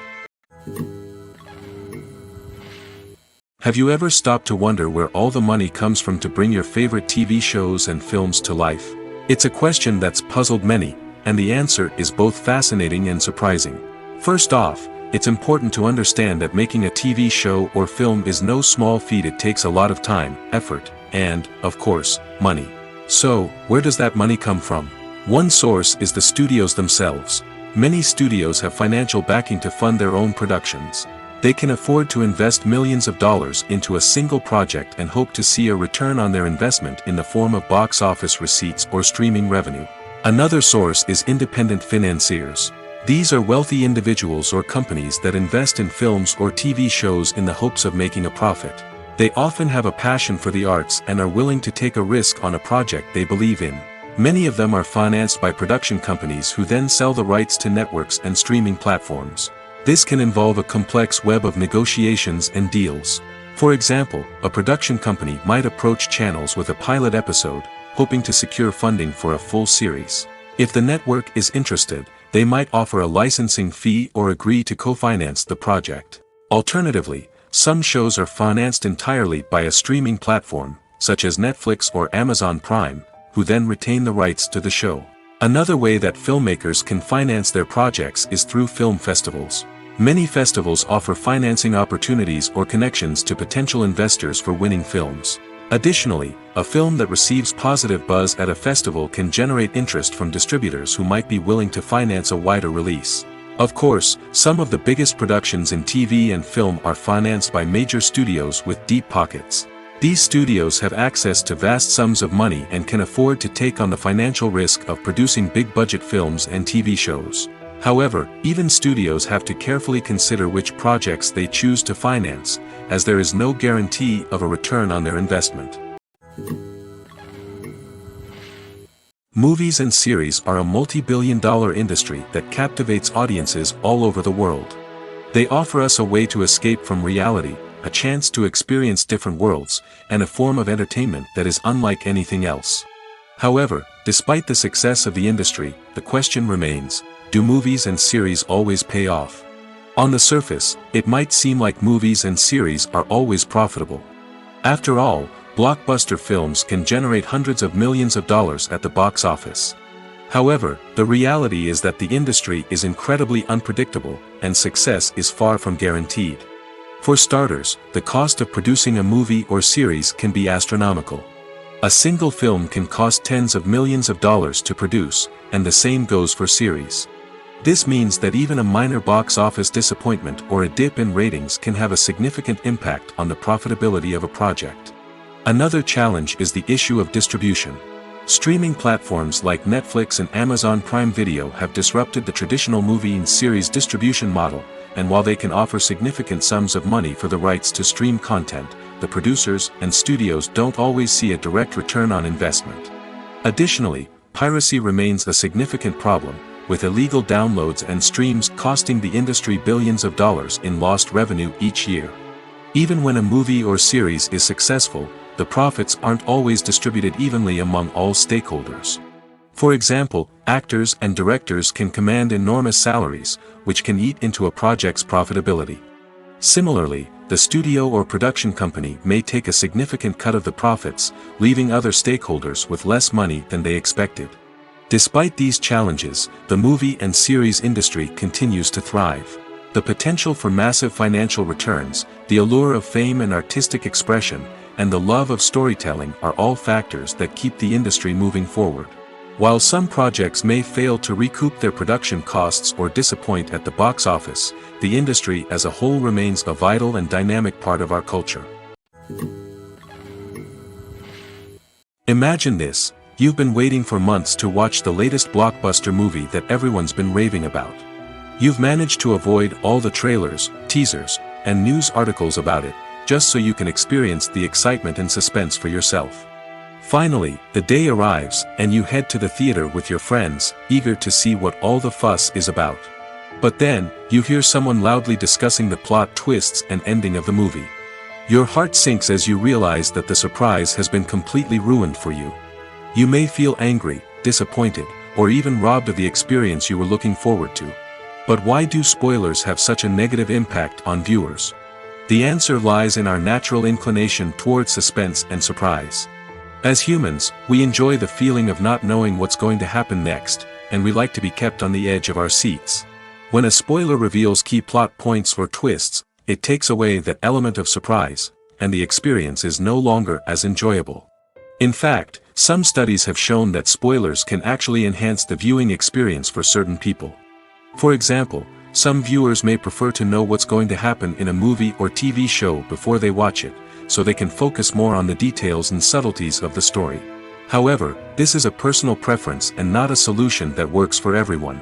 Have you ever stopped to wonder where all the money comes from to bring your favorite TV shows and films to life? It's a question that's puzzled many, and the answer is both fascinating and surprising. First off, it's important to understand that making a TV show or film is no small feat. It takes a lot of time, effort, and, of course, money. So, where does that money come from? One source is the studios themselves. Many studios have financial backing to fund their own productions. They can afford to invest millions of dollars into a single project and hope to see a return on their investment in the form of box office receipts or streaming revenue. Another source is independent financiers. These are wealthy individuals or companies that invest in films or TV shows in the hopes of making a profit. They often have a passion for the arts and are willing to take a risk on a project they believe in. Many of them are financed by production companies who then sell the rights to networks and streaming platforms. This can involve a complex web of negotiations and deals. For example, a production company might approach channels with a pilot episode, hoping to secure funding for a full series. If the network is interested, they might offer a licensing fee or agree to co-finance the project. Alternatively, some shows are financed entirely by a streaming platform, such as Netflix or Amazon Prime, who then retain the rights to the show. Another way that filmmakers can finance their projects is through film festivals. Many festivals offer financing opportunities or connections to potential investors for winning films. Additionally, a film that receives positive buzz at a festival can generate interest from distributors who might be willing to finance a wider release. Of course, some of the biggest productions in TV and film are financed by major studios with deep pockets. These studios have access to vast sums of money and can afford to take on the financial risk of producing big-budget films and TV shows. However, even studios have to carefully consider which projects they choose to finance, as there is no guarantee of a return on their investment. Movies and series are a multi-billion-dollar industry that captivates audiences all over the world. They offer us a way to escape from reality, a chance to experience different worlds, and a form of entertainment that is unlike anything else. However, despite the success of the industry, the question remains, do movies and series always pay off? On the surface, it might seem like movies and series are always profitable. After all, blockbuster films can generate hundreds of millions of dollars at the box office. However, the reality is that the industry is incredibly unpredictable, and success is far from guaranteed. For starters, the cost of producing a movie or series can be astronomical. A single film can cost tens of millions of dollars to produce, and the same goes for series. This means that even a minor box office disappointment or a dip in ratings can have a significant impact on the profitability of a project. Another challenge is the issue of distribution. Streaming platforms like Netflix and Amazon Prime Video have disrupted the traditional movie and series distribution model, and while they can offer significant sums of money for the rights to stream content, the producers and studios don't always see a direct return on investment. Additionally, piracy remains a significant problem, with illegal downloads and streams costing the industry billions of dollars in lost revenue each year. Even when a movie or series is successful, the profits aren't always distributed evenly among all stakeholders. For example, actors and directors can command enormous salaries, which can eat into a project's profitability. Similarly, the studio or production company may take a significant cut of the profits, leaving other stakeholders with less money than they expected. Despite these challenges, the movie and series industry continues to thrive. The potential for massive financial returns, the allure of fame and artistic expression, and the love of storytelling are all factors that keep the industry moving forward. While some projects may fail to recoup their production costs or disappoint at the box office, the industry as a whole remains a vital and dynamic part of our culture. Imagine this: you've been waiting for months to watch the latest blockbuster movie that everyone's been raving about. You've managed to avoid all the trailers, teasers, and news articles about it, just so you can experience the excitement and suspense for yourself. Finally, the day arrives, and you head to the theater with your friends, eager to see what all the fuss is about. But then, you hear someone loudly discussing the plot twists and ending of the movie. Your heart sinks as you realize that the surprise has been completely ruined for you. You may feel angry, disappointed, or even robbed of the experience you were looking forward to. But why do spoilers have such a negative impact on viewers? The answer lies in our natural inclination toward suspense and surprise. As humans, we enjoy the feeling of not knowing what's going to happen next, and we like to be kept on the edge of our seats. When a spoiler reveals key plot points or twists, it takes away that element of surprise, and the experience is no longer as enjoyable. In fact, some studies have shown that spoilers can actually enhance the viewing experience for certain people. For example, some viewers may prefer to know what's going to happen in a movie or TV show before they watch it, so they can focus more on the details and subtleties of the story. However, this is a personal preference and not a solution that works for everyone.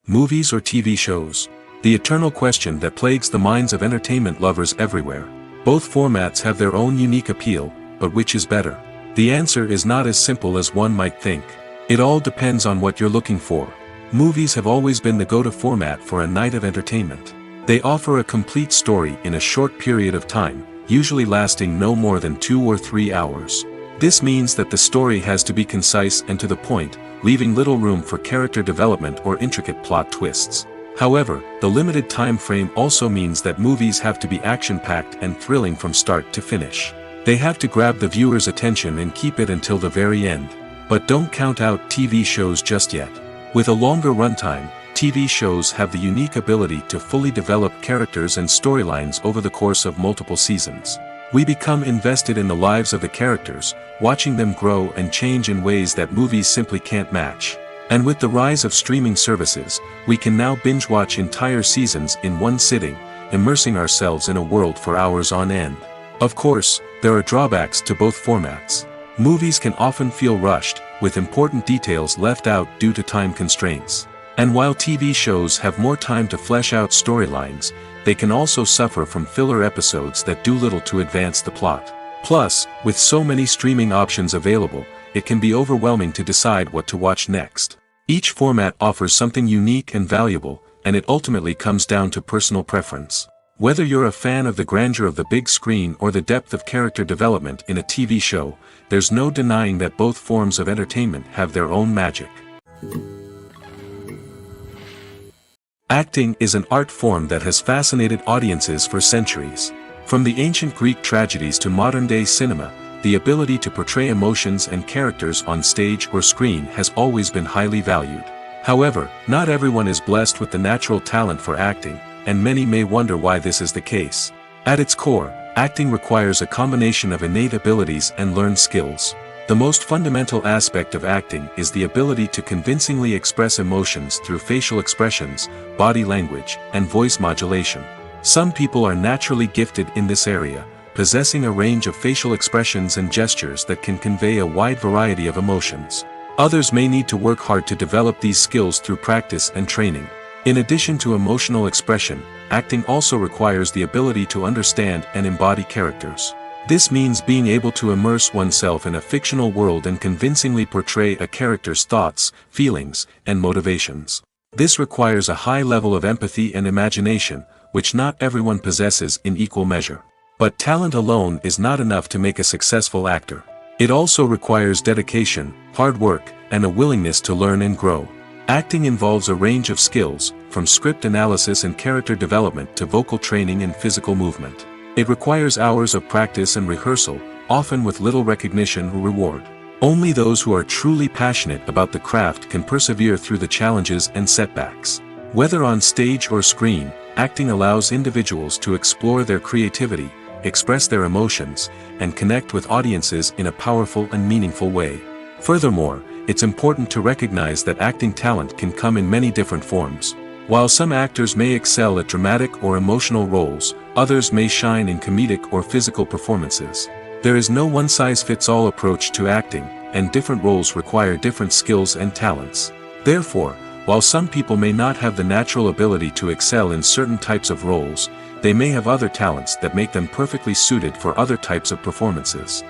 Movies or TV shows? The eternal question that plagues the minds of entertainment lovers everywhere. Both formats have their own unique appeal, but which is better? The answer is not as simple as one might think. It all depends on what you're looking for. Movies have always been the go-to format for a night of entertainment. They offer a complete story in a short period of time, usually lasting no more than 2 or 3 hours. This means that the story has to be concise and to the point, leaving little room for character development or intricate plot twists. However, the limited time frame also means that movies have to be action-packed and thrilling from start to finish. They have to grab the viewer's attention and keep it until the very end. But don't count out TV shows just yet. With a longer runtime, TV shows have the unique ability to fully develop characters and storylines over the course of multiple seasons. We become invested in the lives of the characters, watching them grow and change in ways that movies simply can't match. And with the rise of streaming services, we can now binge-watch entire seasons in one sitting, immersing ourselves in a world for hours on end. Of course, there are drawbacks to both formats. Movies can often feel rushed, with important details left out due to time constraints. And while TV shows have more time to flesh out storylines, they can also suffer from filler episodes that do little to advance the plot. Plus, with so many streaming options available, it can be overwhelming to decide what to watch next. Each format offers something unique and valuable, and it ultimately comes down to personal preference. Whether you're a fan of the grandeur of the big screen or the depth of character development in a TV show, there's no denying that both forms of entertainment have their own magic. Acting is an art form that has fascinated audiences for centuries. From the ancient Greek tragedies to modern-day cinema, the ability to portray emotions and characters on stage or screen has always been highly valued. However, not everyone is blessed with the natural talent for acting, and many may wonder why this is the case. At its core, acting requires a combination of innate abilities and learned skills. The most fundamental aspect of acting is the ability to convincingly express emotions through facial expressions, body language, and voice modulation. Some people are naturally gifted in this area, possessing a range of facial expressions and gestures that can convey a wide variety of emotions. Others may need to work hard to develop these skills through practice and training. In addition to emotional expression, acting also requires the ability to understand and embody characters. This means being able to immerse oneself in a fictional world and convincingly portray a character's thoughts, feelings, and motivations. This requires a high level of empathy and imagination, which not everyone possesses in equal measure. But talent alone is not enough to make a successful actor. It also requires dedication, hard work, and a willingness to learn and grow. Acting involves a range of skills, from script analysis and character development to vocal training and physical movement. It requires hours of practice and rehearsal, often with little recognition or reward. Only those who are truly passionate about the craft can persevere through the challenges and setbacks. Whether on stage or screen, acting allows individuals to explore their creativity, express their emotions, and connect with audiences in a powerful and meaningful way. Furthermore, it's important to recognize that acting talent can come in many different forms. While some actors may excel at dramatic or emotional roles, others may shine in comedic or physical performances. There is no one-size-fits-all approach to acting, and different roles require different skills and talents. Therefore, while some people may not have the natural ability to excel in certain types of roles, they may have other talents that make them perfectly suited for other types of performances.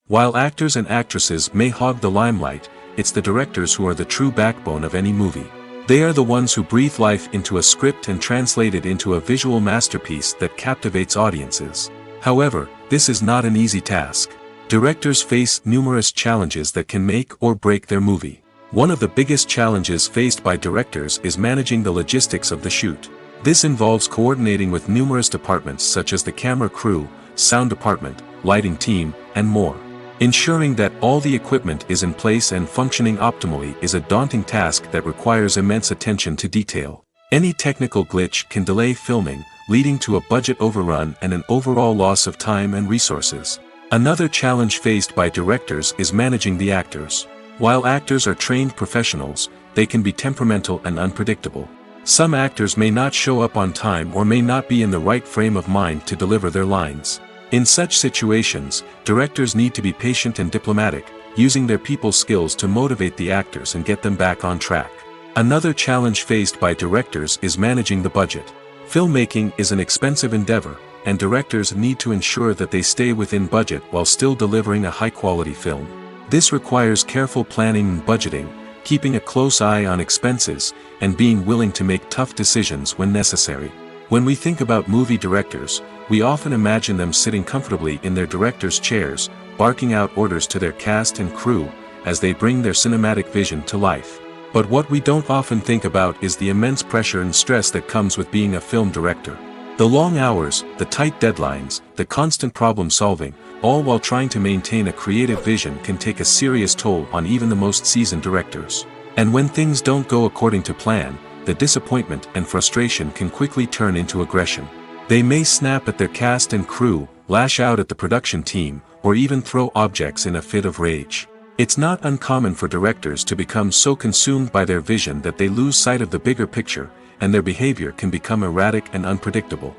While actors and actresses may hog the limelight, it's the directors who are the true backbone of any movie. They are the ones who breathe life into a script and translate it into a visual masterpiece that captivates audiences. However, this is not an easy task. Directors face numerous challenges that can make or break their movie. One of the biggest challenges faced by directors is managing the logistics of the shoot. This involves coordinating with numerous departments such as the camera crew, sound department, lighting team, and more. Ensuring that all the equipment is in place and functioning optimally is a daunting task that requires immense attention to detail. Any technical glitch can delay filming, leading to a budget overrun and an overall loss of time and resources. Another challenge faced by directors is managing the actors. While actors are trained professionals, they can be temperamental and unpredictable. Some actors may not show up on time or may not be in the right frame of mind to deliver their lines. In such situations, directors need to be patient and diplomatic, using their people skills to motivate the actors and get them back on track. Another challenge faced by directors is managing the budget. Filmmaking is an expensive endeavor, and directors need to ensure that they stay within budget while still delivering a high-quality film. This requires careful planning and budgeting, keeping a close eye on expenses, and being willing to make tough decisions when necessary. When we think about movie directors, we often imagine them sitting comfortably in their director's chairs, barking out orders to their cast and crew, as they bring their cinematic vision to life. But what we don't often think about is the immense pressure and stress that comes with being a film director. The long hours, the tight deadlines, the constant problem solving, all while trying to maintain a creative vision can take a serious toll on even the most seasoned directors. And when things don't go according to plan, the disappointment and frustration can quickly turn into aggression. They may snap at their cast and crew, lash out at the production team, or even throw objects in a fit of rage. It's not uncommon for directors to become so consumed by their vision that they lose sight of the bigger picture, and their behavior can become erratic and unpredictable.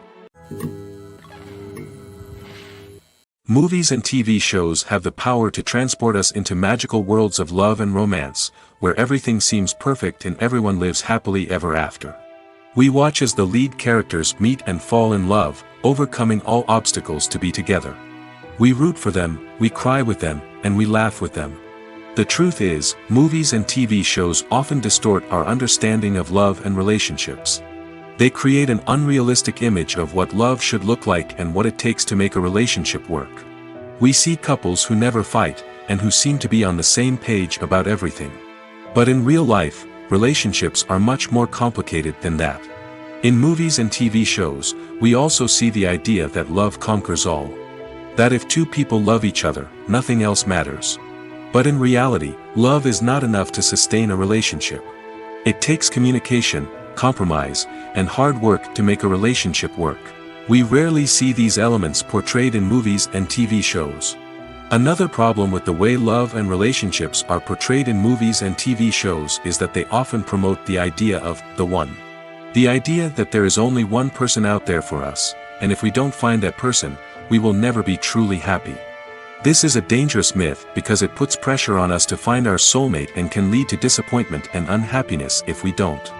Movies and TV shows have the power to transport us into magical worlds of love and romance, where everything seems perfect and everyone lives happily ever after. We watch as the lead characters meet and fall in love, overcoming all obstacles to be together. We root for them, we cry with them, and we laugh with them. The truth is, movies and TV shows often distort our understanding of love and relationships. They create an unrealistic image of what love should look like and what it takes to make a relationship work. We see couples who never fight, and who seem to be on the same page about everything. But in real life, relationships are much more complicated than that. In movies and TV shows, we also see the idea that love conquers all. That if two people love each other, nothing else matters. But in reality, love is not enough to sustain a relationship. It takes communication, compromise, and hard work to make a relationship work. We rarely see these elements portrayed in movies and TV shows. Another problem with the way love and relationships are portrayed in movies and TV shows is that they often promote the idea of the one. The idea that there is only one person out there for us, and if we don't find that person, we will never be truly happy. This is a dangerous myth because it puts pressure on us to find our soulmate and can lead to disappointment and unhappiness if we don't.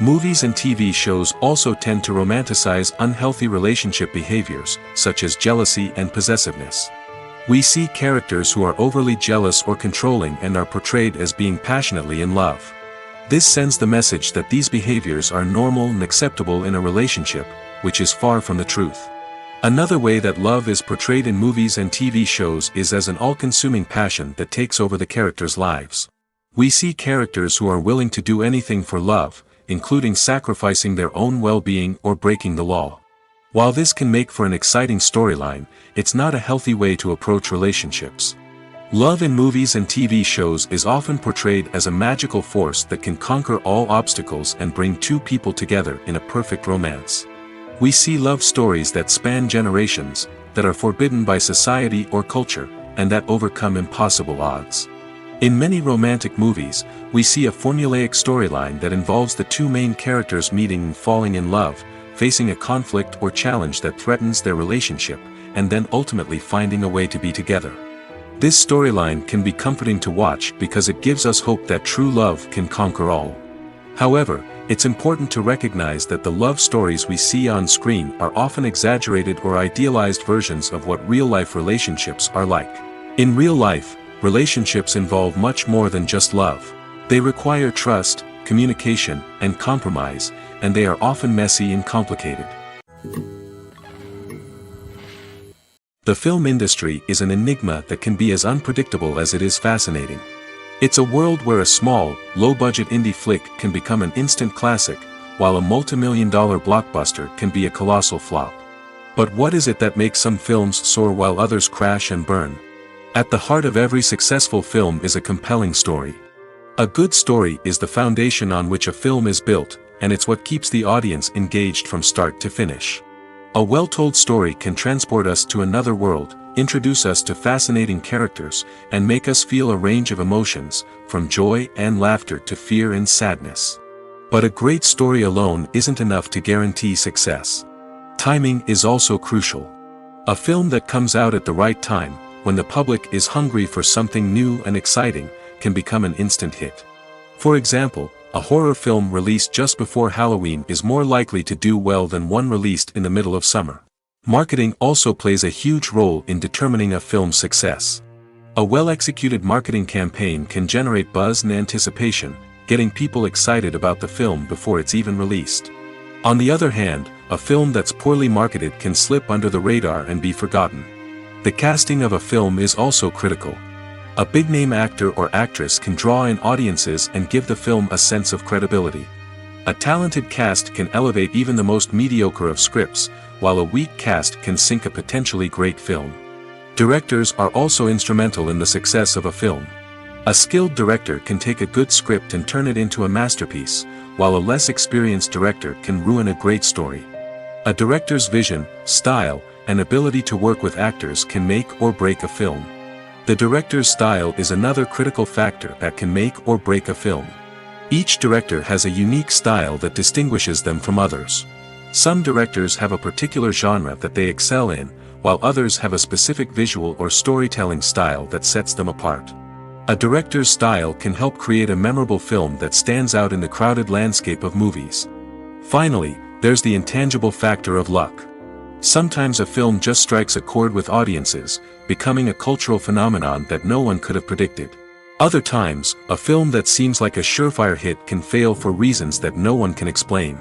Movies and TV shows also tend to romanticize unhealthy relationship behaviors, such as jealousy and possessiveness. We see characters who are overly jealous or controlling and are portrayed as being passionately in love. This sends the message that these behaviors are normal and acceptable in a relationship, which is far from the truth. Another way that love is portrayed in movies and TV shows is as an all-consuming passion that takes over the characters' lives. We see characters who are willing to do anything for love, including sacrificing their own well-being or breaking the law. While this can make for an exciting storyline, it's not a healthy way to approach relationships. Love in movies and TV shows is often portrayed as a magical force that can conquer all obstacles and bring two people together in a perfect romance. We see love stories that span generations, that are forbidden by society or culture, and that overcome impossible odds. In many romantic movies, we see a formulaic storyline that involves the two main characters meeting and falling in love, facing a conflict or challenge that threatens their relationship, and then ultimately finding a way to be together. This storyline can be comforting to watch because it gives us hope that true love can conquer all. However, it's important to recognize that the love stories we see on screen are often exaggerated or idealized versions of what real-life relationships are like. In real life, relationships involve much more than just love. They require trust, communication, and compromise, and they are often messy and complicated. The film industry is an enigma that can be as unpredictable as it is fascinating. It's a world where a small, low-budget indie flick can become an instant classic, while a multi-million-dollar blockbuster can be a colossal flop. But what is it that makes some films soar while others crash and burn? At the heart of every successful film is a compelling story. A good story is the foundation on which a film is built, and it's what keeps the audience engaged from start to finish. A well-told story can transport us to another world, introduce us to fascinating characters, and make us feel a range of emotions, from joy and laughter to fear and sadness. But a great story alone isn't enough to guarantee success. Timing is also crucial. A film that comes out at the right time, when the public is hungry for something new and exciting, can become an instant hit. For example, a horror film released just before Halloween is more likely to do well than one released in the middle of summer. Marketing also plays a huge role in determining a film's success. A well-executed marketing campaign can generate buzz and anticipation, getting people excited about the film before it's even released. On the other hand, a film that's poorly marketed can slip under the radar and be forgotten. The casting of a film is also critical. A big-name actor or actress can draw in audiences and give the film a sense of credibility. A talented cast can elevate even the most mediocre of scripts, while a weak cast can sink a potentially great film. Directors are also instrumental in the success of a film. A skilled director can take a good script and turn it into a masterpiece, while a less experienced director can ruin a great story. A director's vision, style, and ability to work with actors can make or break a film. The director's style is another critical factor that can make or break a film. Each director has a unique style that distinguishes them from others. Some directors have a particular genre that they excel in, while others have a specific visual or storytelling style that sets them apart. A director's style can help create a memorable film that stands out in the crowded landscape of movies. Finally, there's the intangible factor of luck. Sometimes a film just strikes a chord with audiences, becoming a cultural phenomenon that no one could have predicted. Other times, a film that seems like a surefire hit can fail for reasons that no one can explain.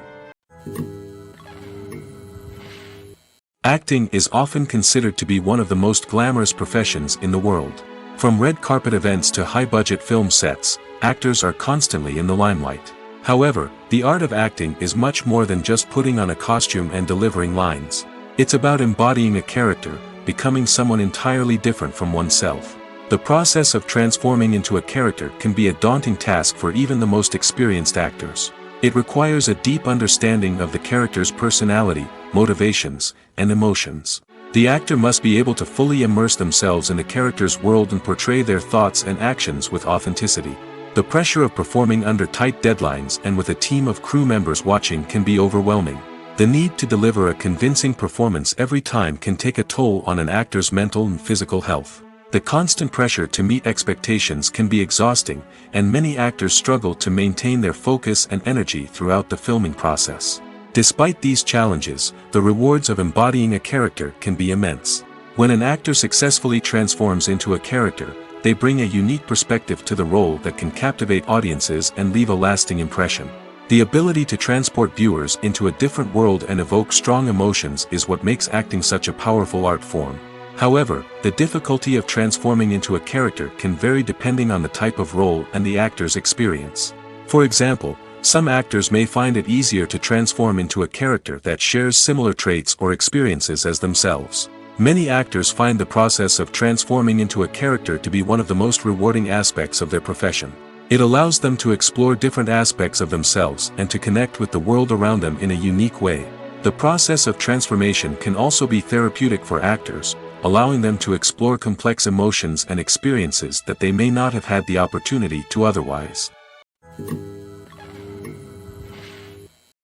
Acting is often considered to be one of the most glamorous professions in the world. From red carpet events to high-budget film sets, actors are constantly in the limelight. However, the art of acting is much more than just putting on a costume and delivering lines. It's about embodying a character, becoming someone entirely different from oneself. The process of transforming into a character can be a daunting task for even the most experienced actors. It requires a deep understanding of the character's personality, motivations, and emotions. The actor must be able to fully immerse themselves in the character's world and portray their thoughts and actions with authenticity. The pressure of performing under tight deadlines and with a team of crew members watching can be overwhelming. The need to deliver a convincing performance every time can take a toll on an actor's mental and physical health. The constant pressure to meet expectations can be exhausting, and many actors struggle to maintain their focus and energy throughout the filming process. Despite these challenges, the rewards of embodying a character can be immense. When an actor successfully transforms into a character, they bring a unique perspective to the role that can captivate audiences and leave a lasting impression. The ability to transport viewers into a different world and evoke strong emotions is what makes acting such a powerful art form. However, the difficulty of transforming into a character can vary depending on the type of role and the actor's experience. For example, some actors may find it easier to transform into a character that shares similar traits or experiences as themselves. Many actors find the process of transforming into a character to be one of the most rewarding aspects of their profession. It allows them to explore different aspects of themselves and to connect with the world around them in a unique way. The process of transformation can also be therapeutic for actors, allowing them to explore complex emotions and experiences that they may not have had the opportunity to otherwise.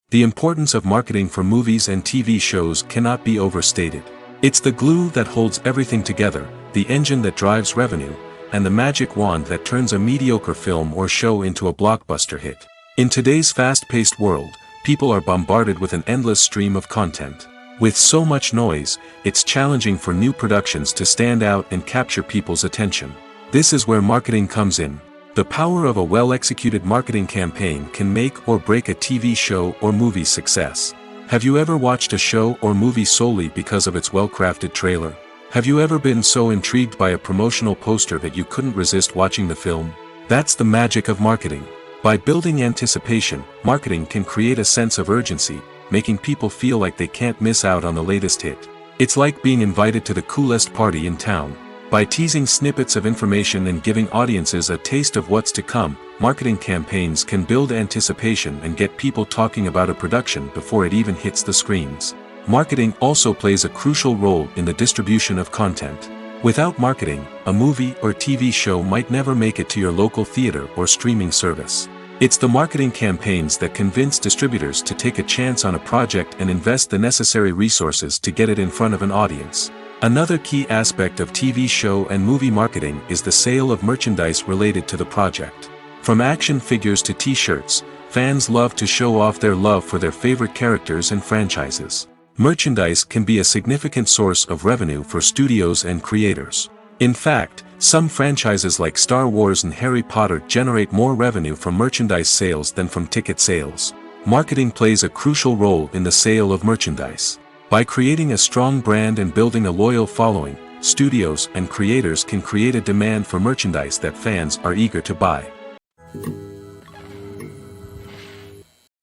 The importance of marketing for movies and TV shows cannot be overstated. It's the glue that holds everything together, the engine that drives revenue, and the magic wand that turns a mediocre film or show into a blockbuster hit. In today's fast-paced world, people are bombarded with an endless stream of content. With so much noise, it's challenging for new productions to stand out and capture people's attention. This is where marketing comes in. The power of a well-executed marketing campaign can make or break a TV show or movie's success. Have you ever watched a show or movie solely because of its well-crafted trailer? Have you ever been so intrigued by a promotional poster that you couldn't resist watching the film? That's the magic of marketing. By building anticipation, marketing can create a sense of urgency, making people feel like they can't miss out on the latest hit. It's like being invited to the coolest party in town. By teasing snippets of information and giving audiences a taste of what's to come, marketing campaigns can build anticipation and get people talking about a production before it even hits the screens. Marketing also plays a crucial role in the distribution of content. Without marketing, a movie or TV show might never make it to your local theater or streaming service. It's the marketing campaigns that convince distributors to take a chance on a project and invest the necessary resources to get it in front of an audience. Another key aspect of TV show and movie marketing is the sale of merchandise related to the project. From action figures to t-shirts, fans love to show off their love for their favorite characters and franchises. Merchandise can be a significant source of revenue for studios and creators. In fact, some franchises like Star Wars and Harry Potter generate more revenue from merchandise sales than from ticket sales. Marketing plays a crucial role in the sale of merchandise. By creating a strong brand and building a loyal following, studios and creators can create a demand for merchandise that fans are eager to buy.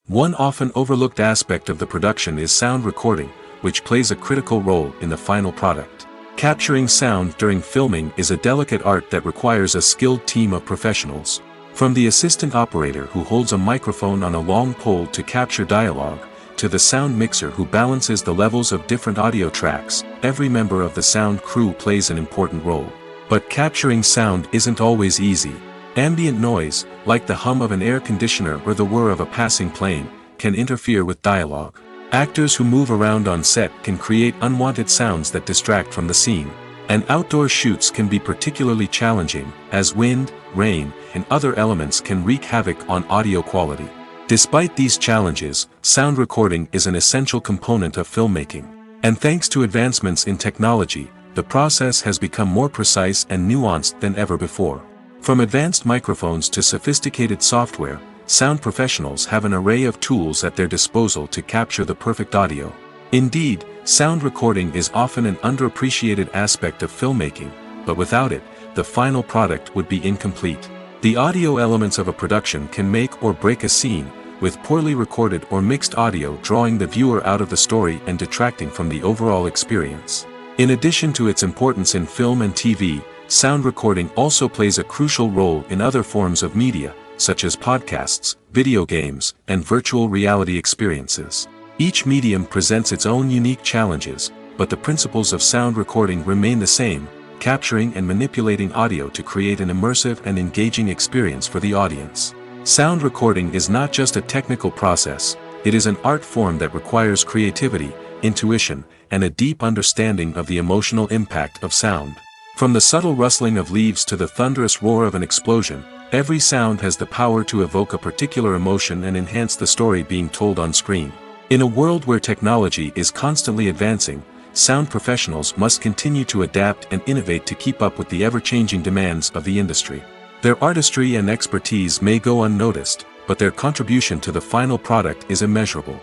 One often overlooked aspect of the production is sound recording, which plays a critical role in the final product. Capturing sound during filming is a delicate art that requires a skilled team of professionals. From the assistant operator who holds a microphone on a long pole to capture dialogue, to the sound mixer who balances the levels of different audio tracks, every member of the sound crew plays an important role. But capturing sound isn't always easy. Ambient noise, like the hum of an air conditioner or the whir of a passing plane, can interfere with dialogue. Actors who move around on set can create unwanted sounds that distract from the scene. And outdoor shoots can be particularly challenging, as wind, rain, and other elements can wreak havoc on audio quality. Despite these challenges, sound recording is an essential component of filmmaking. And thanks to advancements in technology, the process has become more precise and nuanced than ever before. From advanced microphones to sophisticated software, sound professionals have an array of tools at their disposal to capture the perfect audio. Indeed, sound recording is often an underappreciated aspect of filmmaking, but without it, the final product would be incomplete. The audio elements of a production can make or break a scene, with poorly recorded or mixed audio drawing the viewer out of the story and detracting from the overall experience. In addition to its importance in film and TV, sound recording also plays a crucial role in other forms of media, such as podcasts, video games, and virtual reality experiences. Each medium presents its own unique challenges, but the principles of sound recording remain the same, capturing and manipulating audio to create an immersive and engaging experience for the audience. Sound recording is not just a technical process, it is an art form that requires creativity, intuition, and a deep understanding of the emotional impact of sound. From the subtle rustling of leaves to the thunderous roar of an explosion, every sound has the power to evoke a particular emotion and enhance the story being told on screen. In a world where technology is constantly advancing, sound professionals must continue to adapt and innovate to keep up with the ever-changing demands of the industry. Their artistry and expertise may go unnoticed, but their contribution to the final product is immeasurable.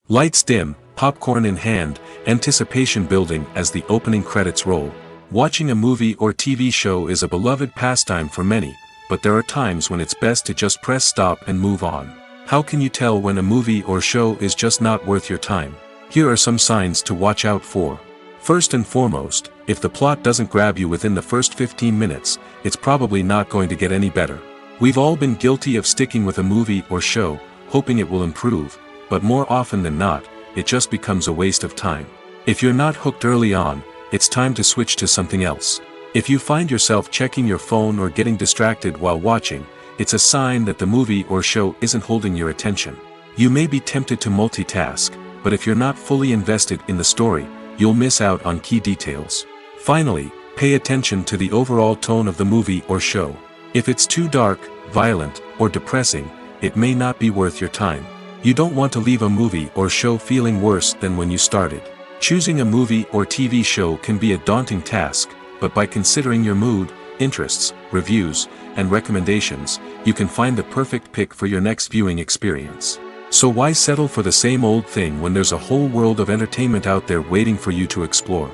Lights dim, popcorn in hand, anticipation building as the opening credits roll. Watching a movie or TV show is a beloved pastime for many, but there are times when it's best to just press stop and move on. How can you tell when a movie or show is just not worth your time? Here are some signs to watch out for. First and foremost, if the plot doesn't grab you within the first 15 minutes, it's probably not going to get any better. We've all been guilty of sticking with a movie or show, hoping it will improve, but more often than not, it just becomes a waste of time. If you're not hooked early on, it's time to switch to something else. If you find yourself checking your phone or getting distracted while watching, it's a sign that the movie or show isn't holding your attention. You may be tempted to multitask, but if you're not fully invested in the story, you'll miss out on key details. Finally, pay attention to the overall tone of the movie or show. If it's too dark, violent, or depressing, it may not be worth your time. You don't want to leave a movie or show feeling worse than when you started. Choosing a movie or TV show can be a daunting task, but by considering your mood, interests, reviews, and recommendations, you can find the perfect pick for your next viewing experience. So why settle for the same old thing when there's a whole world of entertainment out there waiting for you to explore?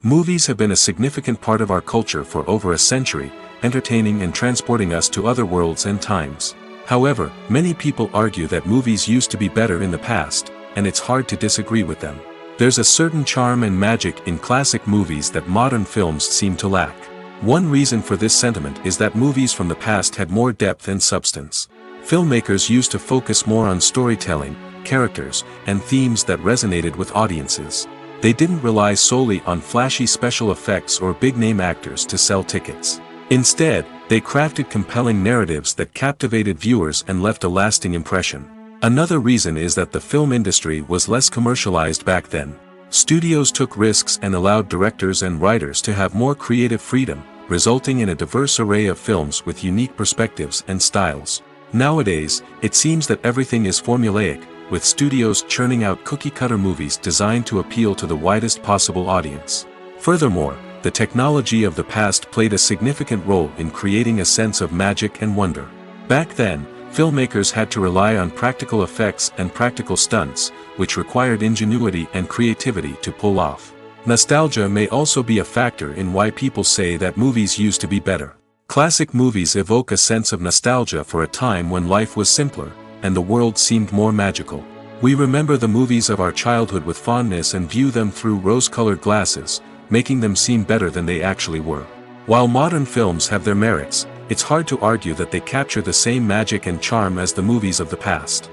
Movies have been a significant part of our culture for over a century, entertaining and transporting us to other worlds and times. However, many people argue that movies used to be better in the past, and it's hard to disagree with them. There's a certain charm and magic in classic movies that modern films seem to lack. One reason for this sentiment is that movies from the past had more depth and substance. Filmmakers used to focus more on storytelling, characters, and themes that resonated with audiences. They didn't rely solely on flashy special effects or big-name actors to sell tickets. Instead, they crafted compelling narratives that captivated viewers and left a lasting impression. Another reason is that the film industry was less commercialized back then. Studios took risks and allowed directors and writers to have more creative freedom, resulting in a diverse array of films with unique perspectives and styles. Nowadays, it seems that everything is formulaic, with studios churning out cookie-cutter movies designed to appeal to the widest possible audience. Furthermore, the technology of the past played a significant role in creating a sense of magic and wonder. Back then, filmmakers had to rely on practical effects and practical stunts, which required ingenuity and creativity to pull off. Nostalgia may also be a factor in why people say that movies used to be better. Classic movies evoke a sense of nostalgia for a time when life was simpler, and the world seemed more magical. We remember the movies of our childhood with fondness and view them through rose-colored glasses, making them seem better than they actually were. While modern films have their merits, it's hard to argue that they capture the same magic and charm as the movies of the past.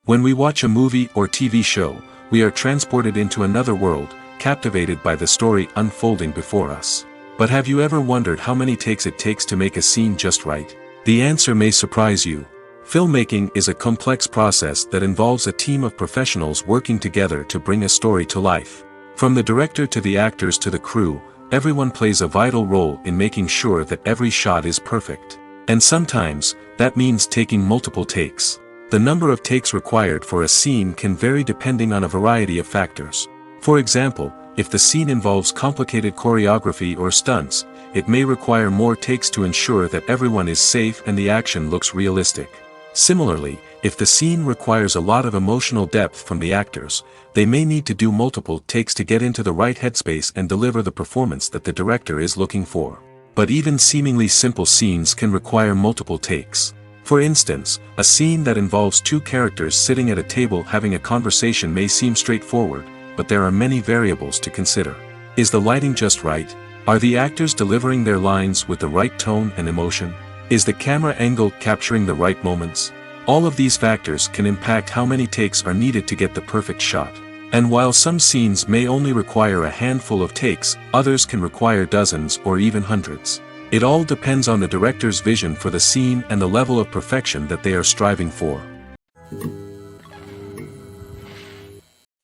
When we watch a movie or TV show, we are transported into another world, captivated by the story unfolding before us. But have you ever wondered how many takes it takes to make a scene just right? The answer may surprise you. Filmmaking is a complex process that involves a team of professionals working together to bring a story to life. From the director to the actors to the crew, everyone plays a vital role in making sure that every shot is perfect. And sometimes, that means taking multiple takes. The number of takes required for a scene can vary depending on a variety of factors. For example, if the scene involves complicated choreography or stunts, it may require more takes to ensure that everyone is safe and the action looks realistic. Similarly, if the scene requires a lot of emotional depth from the actors, they may need to do multiple takes to get into the right headspace and deliver the performance that the director is looking for. But even seemingly simple scenes can require multiple takes. For instance, a scene that involves two characters sitting at a table having a conversation may seem straightforward, but there are many variables to consider. Is the lighting just right? Are the actors delivering their lines with the right tone and emotion? Is the camera angle capturing the right moments? All of these factors can impact how many takes are needed to get the perfect shot. And while some scenes may only require a handful of takes, others can require dozens or even hundreds. It all depends on the director's vision for the scene and the level of perfection that they are striving for.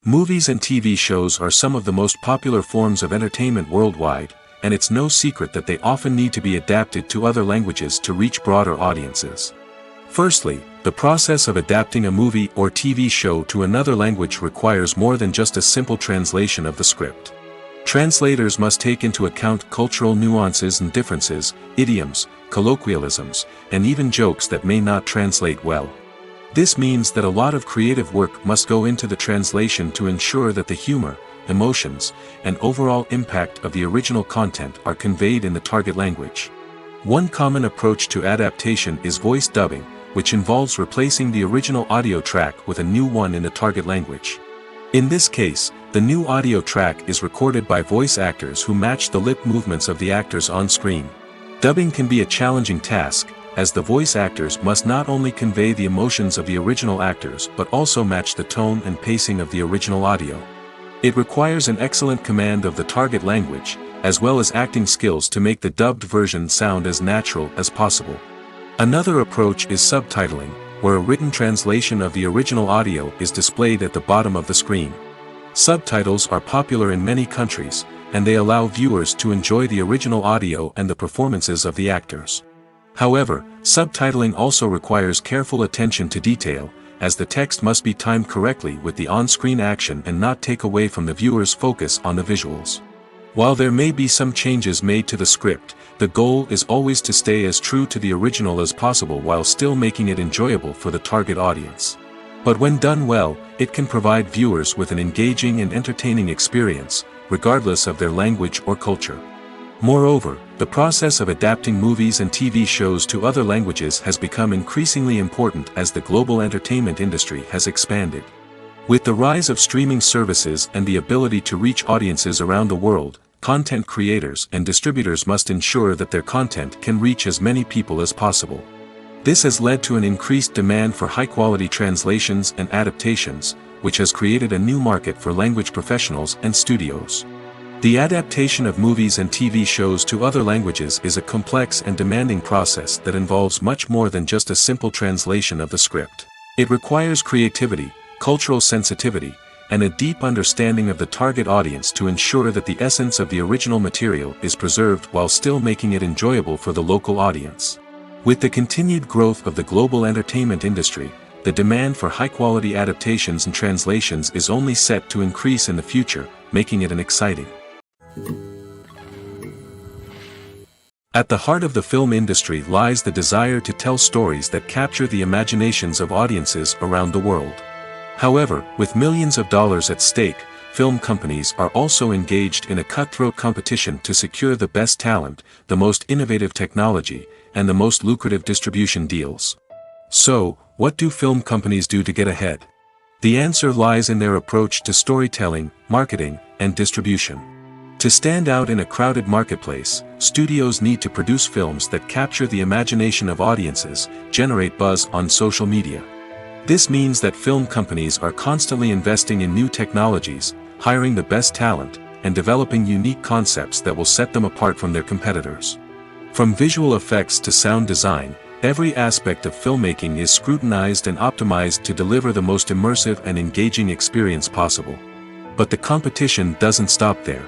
Movies and TV shows are some of the most popular forms of entertainment worldwide, and it's no secret that they often need to be adapted to other languages to reach broader audiences. Firstly, the process of adapting a movie or TV show to another language requires more than just a simple translation of the script. Translators must take into account cultural nuances and differences, idioms, colloquialisms, and even jokes that may not translate well. This means that a lot of creative work must go into the translation to ensure that the humor, emotions, and overall impact of the original content are conveyed in the target language. One common approach to adaptation is voice dubbing, which involves replacing the original audio track with a new one in the target language. In this case, the new audio track is recorded by voice actors who match the lip movements of the actors on screen. Dubbing can be a challenging task, as the voice actors must not only convey the emotions of the original actors but also match the tone and pacing of the original audio. It requires an excellent command of the target language, as well as acting skills to make the dubbed version sound as natural as possible. Another approach is subtitling, where a written translation of the original audio is displayed at the bottom of the screen. Subtitles are popular in many countries, and they allow viewers to enjoy the original audio and the performances of the actors. However, subtitling also requires careful attention to detail, as the text must be timed correctly with the on-screen action and not take away from the viewer's focus on the visuals. While there may be some changes made to the script, the goal is always to stay as true to the original as possible while still making it enjoyable for the target audience. But when done well, it can provide viewers with an engaging and entertaining experience, regardless of their language or culture. Moreover, the process of adapting movies and TV shows to other languages has become increasingly important as the global entertainment industry has expanded. With the rise of streaming services and the ability to reach audiences around the world, content creators and distributors must ensure that their content can reach as many people as possible. This has led to an increased demand for high-quality translations and adaptations, which has created a new market for language professionals and studios. The adaptation of movies and TV shows to other languages is a complex and demanding process that involves much more than just a simple translation of the script. It requires creativity, cultural sensitivity, and a deep understanding of the target audience to ensure that the essence of the original material is preserved while still making it enjoyable for the local audience. With the continued growth of the global entertainment industry, the demand for high-quality adaptations and translations is only set to increase in the future, making it exciting. At the heart of the film industry lies the desire to tell stories that capture the imaginations of audiences around the world. However, with millions of dollars at stake, film companies are also engaged in a cutthroat competition to secure the best talent, the most innovative technology, and the most lucrative distribution deals. So, what do film companies do to get ahead? The answer lies in their approach to storytelling, marketing, and distribution. To stand out in a crowded marketplace, studios need to produce films that capture the imagination of audiences, generate buzz on social media. This means that film companies are constantly investing in new technologies, hiring the best talent, and developing unique concepts that will set them apart from their competitors. From visual effects to sound design, every aspect of filmmaking is scrutinized and optimized to deliver the most immersive and engaging experience possible. But the competition doesn't stop there.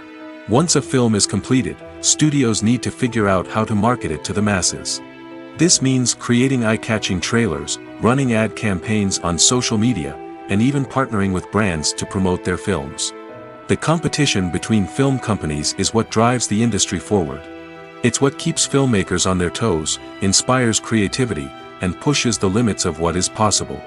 Once a film is completed, studios need to figure out how to market it to the masses. This means creating eye-catching trailers, running ad campaigns on social media, and even partnering with brands to promote their films. The competition between film companies is what drives the industry forward. It's what keeps filmmakers on their toes, inspires creativity, and pushes the limits of what is possible.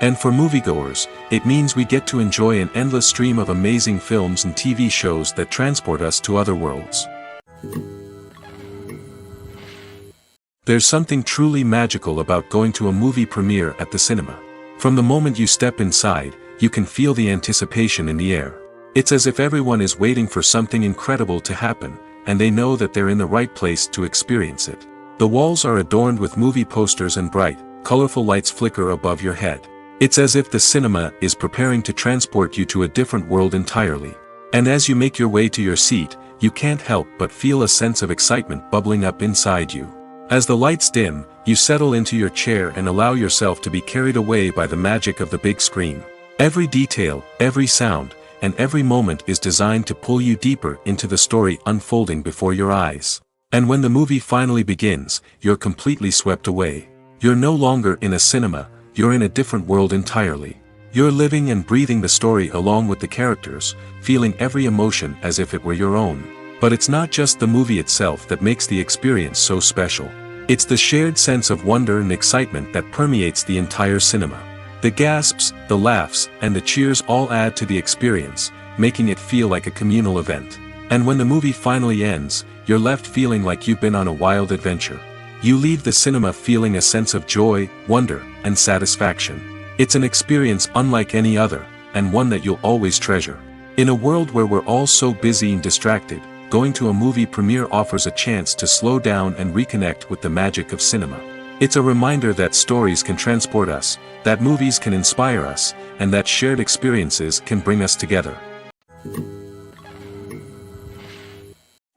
And for moviegoers, it means we get to enjoy an endless stream of amazing films and TV shows that transport us to other worlds. There's something truly magical about going to a movie premiere at the cinema. From the moment you step inside, you can feel the anticipation in the air. It's as if everyone is waiting for something incredible to happen, and they know that they're in the right place to experience it. The walls are adorned with movie posters and bright, colorful lights flicker above your head. It's as if the cinema is preparing to transport you to a different world entirely. And as you make your way to your seat, you can't help but feel a sense of excitement bubbling up inside you. As the lights dim, you settle into your chair and allow yourself to be carried away by the magic of the big screen. Every detail, every sound, and every moment is designed to pull you deeper into the story unfolding before your eyes. And when the movie finally begins, you're completely swept away. You're no longer in a cinema, you're in a different world entirely. You're living and breathing the story along with the characters, feeling every emotion as if it were your own. But it's not just the movie itself that makes the experience so special. It's the shared sense of wonder and excitement that permeates the entire cinema. The gasps, the laughs, and the cheers all add to the experience, making it feel like a communal event. And when the movie finally ends, you're left feeling like you've been on a wild adventure. You leave the cinema feeling a sense of joy, wonder, and satisfaction. It's an experience unlike any other, and one that you'll always treasure. In a world where we're all so busy and distracted, going to a movie premiere offers a chance to slow down and reconnect with the magic of cinema. It's a reminder that stories can transport us, that movies can inspire us, and that shared experiences can bring us together.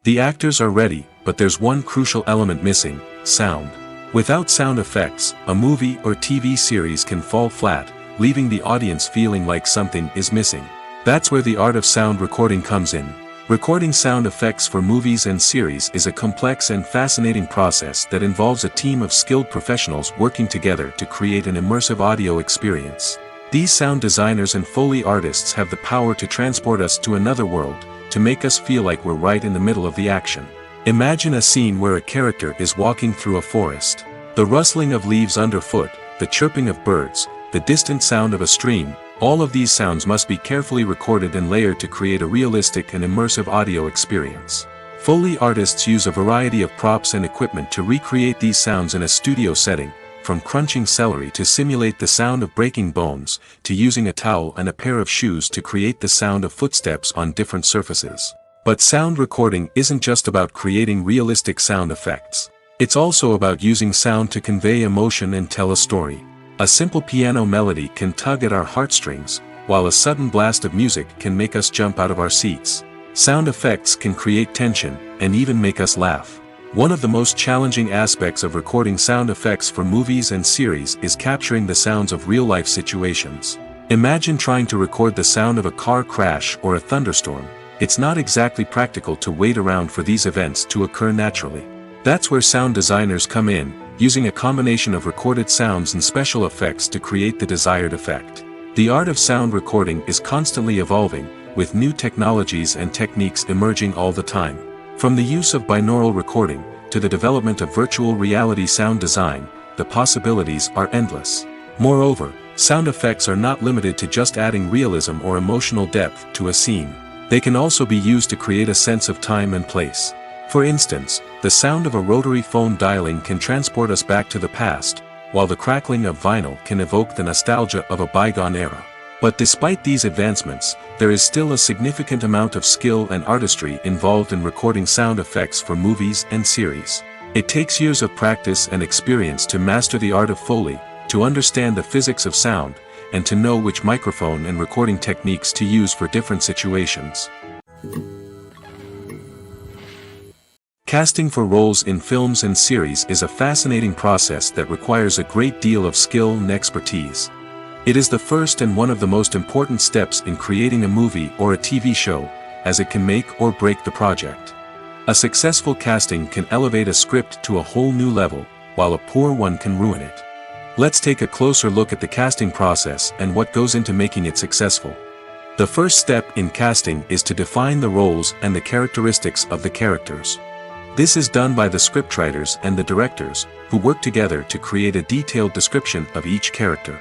The actors are ready, but there's one crucial element missing: sound. Without sound effects, a movie or TV series can fall flat, leaving the audience feeling like something is missing. That's where the art of sound recording comes in. Recording sound effects for movies and series is a complex and fascinating process that involves a team of skilled professionals working together to create an immersive audio experience. These sound designers and Foley artists have the power to transport us to another world, to make us feel like we're right in the middle of the action. Imagine a scene where a character is walking through a forest. The rustling of leaves underfoot, the chirping of birds, the distant sound of a stream, all of these sounds must be carefully recorded and layered to create a realistic and immersive audio experience. Foley artists use a variety of props and equipment to recreate these sounds in a studio setting, from crunching celery to simulate the sound of breaking bones, to using a towel and a pair of shoes to create the sound of footsteps on different surfaces. But sound recording isn't just about creating realistic sound effects. It's also about using sound to convey emotion and tell a story. A simple piano melody can tug at our heartstrings, while a sudden blast of music can make us jump out of our seats. Sound effects can create tension, and even make us laugh. One of the most challenging aspects of recording sound effects for movies and series is capturing the sounds of real-life situations. Imagine trying to record the sound of a car crash or a thunderstorm. It's not exactly practical to wait around for these events to occur naturally. That's where sound designers come in, using a combination of recorded sounds and special effects to create the desired effect. The art of sound recording is constantly evolving, with new technologies and techniques emerging all the time. From the use of binaural recording, to the development of virtual reality sound design, the possibilities are endless. Moreover, sound effects are not limited to just adding realism or emotional depth to a scene. They can also be used to create a sense of time and place. For instance, the sound of a rotary phone dialing can transport us back to the past, while the crackling of vinyl can evoke the nostalgia of a bygone era. But despite these advancements, there is still a significant amount of skill and artistry involved in recording sound effects for movies and series. It takes years of practice and experience to master the art of Foley, to understand the physics of sound, and to know which microphone and recording techniques to use for different situations. Casting for roles in films and series is a fascinating process that requires a great deal of skill and expertise. It is the first and one of the most important steps in creating a movie or a TV show, as it can make or break the project. A successful casting can elevate a script to a whole new level, while a poor one can ruin it. Let's take a closer look at the casting process and what goes into making it successful. The first step in casting is to define the roles and the characteristics of the characters. This is done by the scriptwriters and the directors, who work together to create a detailed description of each character.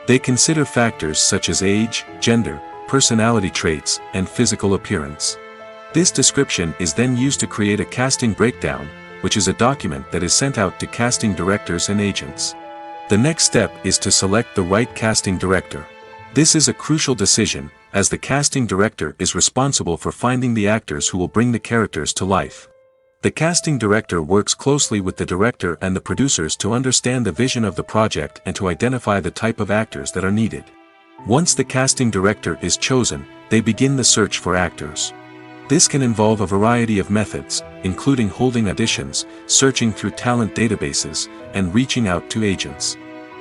They consider factors such as age, gender, personality traits, and physical appearance. This description is then used to create a casting breakdown, which is a document that is sent out to casting directors and agents. The next step is to select the right casting director. This is a crucial decision, as the casting director is responsible for finding the actors who will bring the characters to life. The casting director works closely with the director and the producers to understand the vision of the project and to identify the type of actors that are needed. Once the casting director is chosen, they begin the search for actors. This can involve a variety of methods, including holding auditions, searching through talent databases, and reaching out to agents.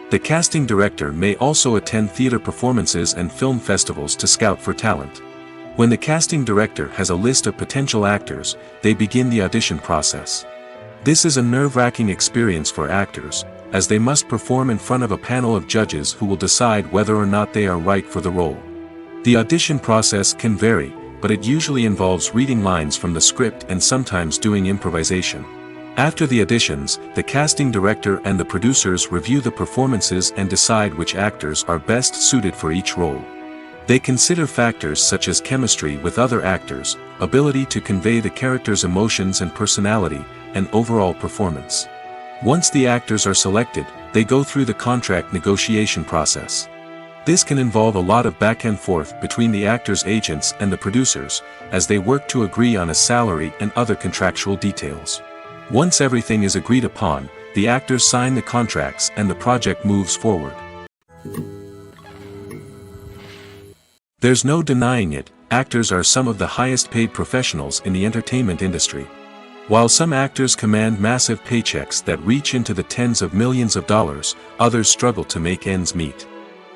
The casting director may also attend theater performances and film festivals to scout for talent. When the casting director has a list of potential actors, they begin the audition process. This is a nerve-wracking experience for actors, as they must perform in front of a panel of judges who will decide whether or not they are right for the role. The audition process can vary, but it usually involves reading lines from the script and sometimes doing improvisation. After the auditions, the casting director and the producers review the performances and decide which actors are best suited for each role. They consider factors such as chemistry with other actors, ability to convey the character's emotions and personality, and overall performance. Once the actors are selected, they go through the contract negotiation process. This can involve a lot of back and forth between the actors' agents and the producers, as they work to agree on a salary and other contractual details. Once everything is agreed upon, the actors sign the contracts and the project moves forward. There's no denying it, actors are some of the highest paid professionals in the entertainment industry. While some actors command massive paychecks that reach into the tens of millions of dollars, others struggle to make ends meet.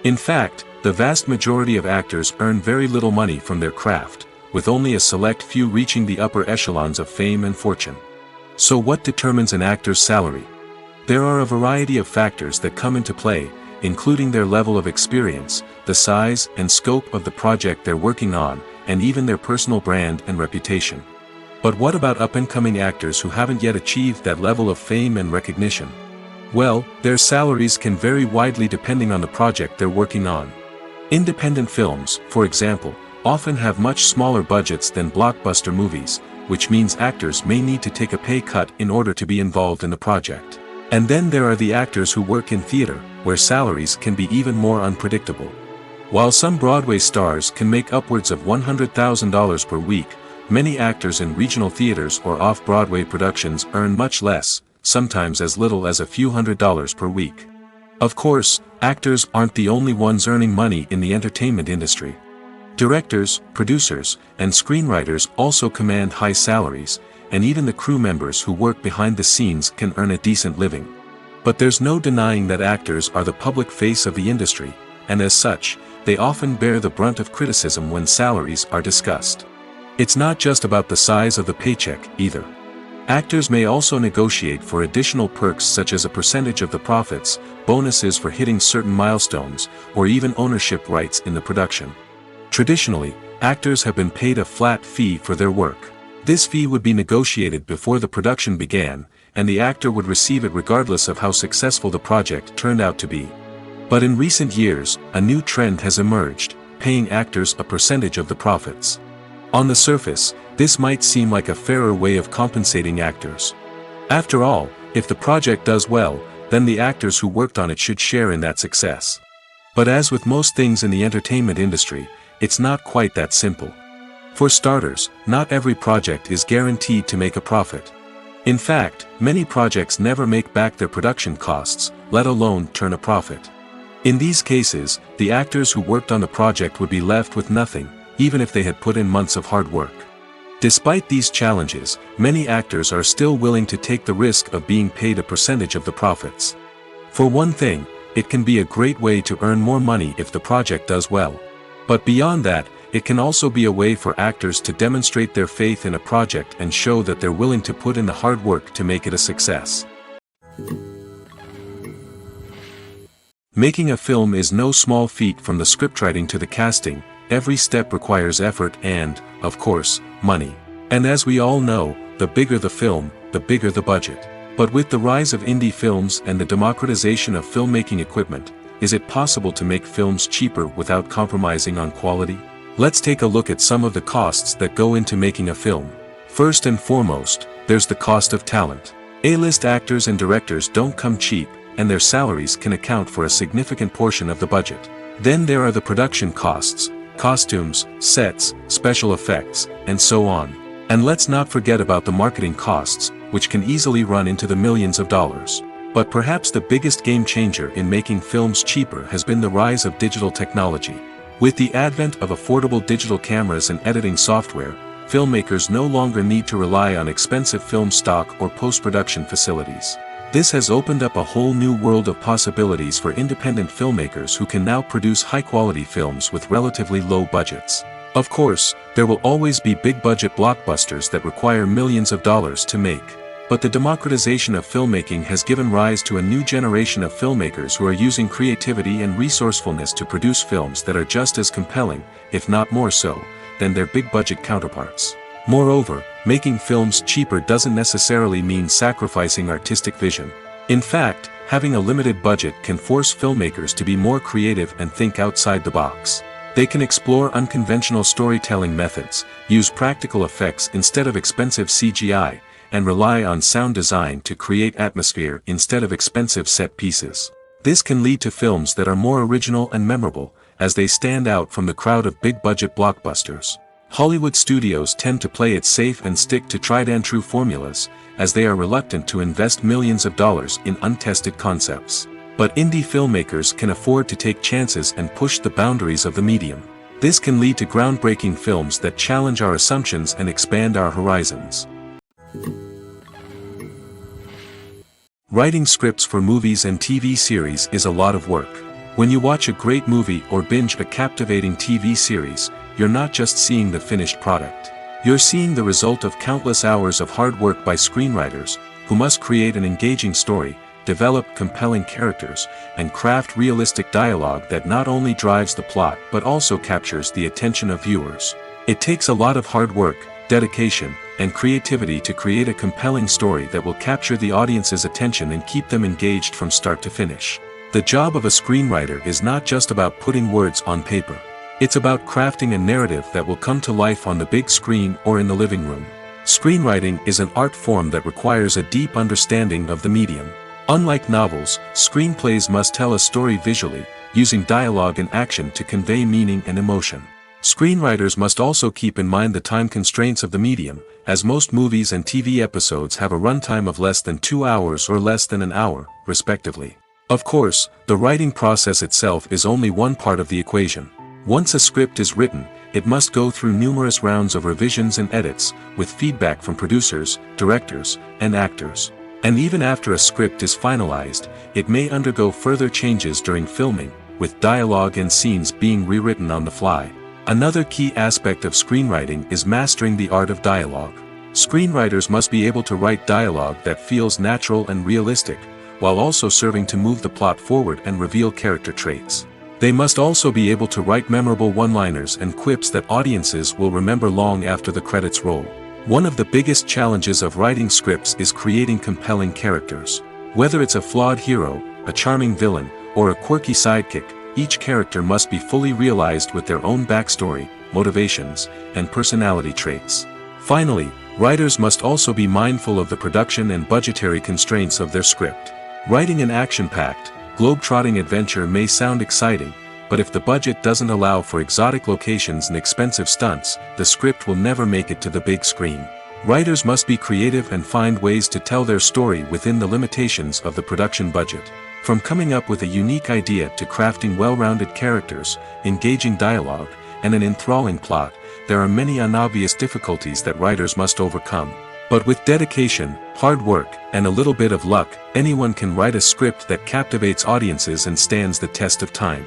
In fact, the vast majority of actors earn very little money from their craft, with only a select few reaching the upper echelons of fame and fortune. So what determines an actor's salary? There are a variety of factors that come into play, including their level of experience, the size and scope of the project they're working on, and even their personal brand and reputation. But what about up-and-coming actors who haven't yet achieved that level of fame and recognition? Well, their salaries can vary widely depending on the project they're working on. Independent films, for example, often have much smaller budgets than blockbuster movies, which means actors may need to take a pay cut in order to be involved in the project. And then there are the actors who work in theater, where salaries can be even more unpredictable. While some Broadway stars can make upwards of $100,000 per week, many actors in regional theaters or off-Broadway productions earn much less, sometimes as little as a few $100s per week. Of course, actors aren't the only ones earning money in the entertainment industry. Directors, producers, and screenwriters also command high salaries, and even the crew members who work behind the scenes can earn a decent living. But there's no denying that actors are the public face of the industry, and as such, they often bear the brunt of criticism when salaries are discussed. It's not just about the size of the paycheck, either. Actors may also negotiate for additional perks such as a percentage of the profits, bonuses for hitting certain milestones, or even ownership rights in the production. Traditionally, actors have been paid a flat fee for their work. This fee would be negotiated before the production began, and the actor would receive it regardless of how successful the project turned out to be. But in recent years, a new trend has emerged, paying actors a percentage of the profits. On the surface, this might seem like a fairer way of compensating actors. After all, if the project does well, then the actors who worked on it should share in that success. But as with most things in the entertainment industry, it's not quite that simple. For starters, not every project is guaranteed to make a profit. In fact, many projects never make back their production costs, let alone turn a profit. In these cases, the actors who worked on the project would be left with nothing, even if they had put in months of hard work. Despite these challenges, many actors are still willing to take the risk of being paid a percentage of the profits. For one thing, it can be a great way to earn more money if the project does well. But beyond that, it can also be a way for actors to demonstrate their faith in a project and show that they're willing to put in the hard work to make it a success. Making a film is no small feat. From the scriptwriting to the casting, every step requires effort and, of course, money. And as we all know, the bigger the film, the bigger the budget. But with the rise of indie films and the democratization of filmmaking equipment, is it possible to make films cheaper without compromising on quality? Let's take a look at some of the costs that go into making a film. First and foremost, there's the cost of talent. A-list actors and directors don't come cheap, and their salaries can account for a significant portion of the budget. Then there are the production costs, costumes, sets, special effects, and so on. And let's not forget about the marketing costs, which can easily run into the millions of dollars. But perhaps the biggest game changer in making films cheaper has been the rise of digital technology. With the advent of affordable digital cameras and editing software, filmmakers no longer need to rely on expensive film stock or post-production facilities. This has opened up a whole new world of possibilities for independent filmmakers who can now produce high-quality films with relatively low budgets. Of course, there will always be big-budget blockbusters that require millions of dollars to make. But the democratization of filmmaking has given rise to a new generation of filmmakers who are using creativity and resourcefulness to produce films that are just as compelling, if not more so, than their big-budget counterparts. Moreover, making films cheaper doesn't necessarily mean sacrificing artistic vision. In fact, having a limited budget can force filmmakers to be more creative and think outside the box. They can explore unconventional storytelling methods, use practical effects instead of expensive CGI, and rely on sound design to create atmosphere instead of expensive set pieces. This can lead to films that are more original and memorable, as they stand out from the crowd of big-budget blockbusters. Hollywood studios tend to play it safe and stick to tried-and-true formulas, as they are reluctant to invest millions of dollars in untested concepts. But indie filmmakers can afford to take chances and push the boundaries of the medium. This can lead to groundbreaking films that challenge our assumptions and expand our horizons. Writing scripts for movies and TV series is a lot of work. When you watch a great movie or binge a captivating TV series, you're not just seeing the finished product. You're seeing the result of countless hours of hard work by screenwriters, who must create an engaging story, develop compelling characters, and craft realistic dialogue that not only drives the plot but also captures the attention of viewers. It takes a lot of hard work, dedication, and creativity to create a compelling story that will capture the audience's attention and keep them engaged from start to finish. The job of a screenwriter is not just about putting words on paper. It's about crafting a narrative that will come to life on the big screen or in the living room. Screenwriting is an art form that requires a deep understanding of the medium. Unlike novels, screenplays must tell a story visually, using dialogue and action to convey meaning and emotion. Screenwriters must also keep in mind the time constraints of the medium, as most movies and TV episodes have a runtime of less than 2 hours or less than an hour, respectively. Of course, the writing process itself is only one part of the equation. Once a script is written, it must go through numerous rounds of revisions and edits, with feedback from producers, directors, and actors. And even after a script is finalized, it may undergo further changes during filming, with dialogue and scenes being rewritten on the fly. Another key aspect of screenwriting is mastering the art of dialogue. Screenwriters must be able to write dialogue that feels natural and realistic, while also serving to move the plot forward and reveal character traits. They must also be able to write memorable one-liners and quips that audiences will remember long after the credits roll. One of the biggest challenges of writing scripts is creating compelling characters. Whether it's a flawed hero, a charming villain, or a quirky sidekick, each character must be fully realized with their own backstory, motivations, and personality traits. Finally, writers must also be mindful of the production and budgetary constraints of their script. Writing an action-packed, globe-trotting adventure may sound exciting, but if the budget doesn't allow for exotic locations and expensive stunts, the script will never make it to the big screen. Writers must be creative and find ways to tell their story within the limitations of the production budget. From coming up with a unique idea to crafting well-rounded characters, engaging dialogue, and an enthralling plot, there are many unobvious difficulties that writers must overcome. But with dedication, hard work, and a little bit of luck, anyone can write a script that captivates audiences and stands the test of time.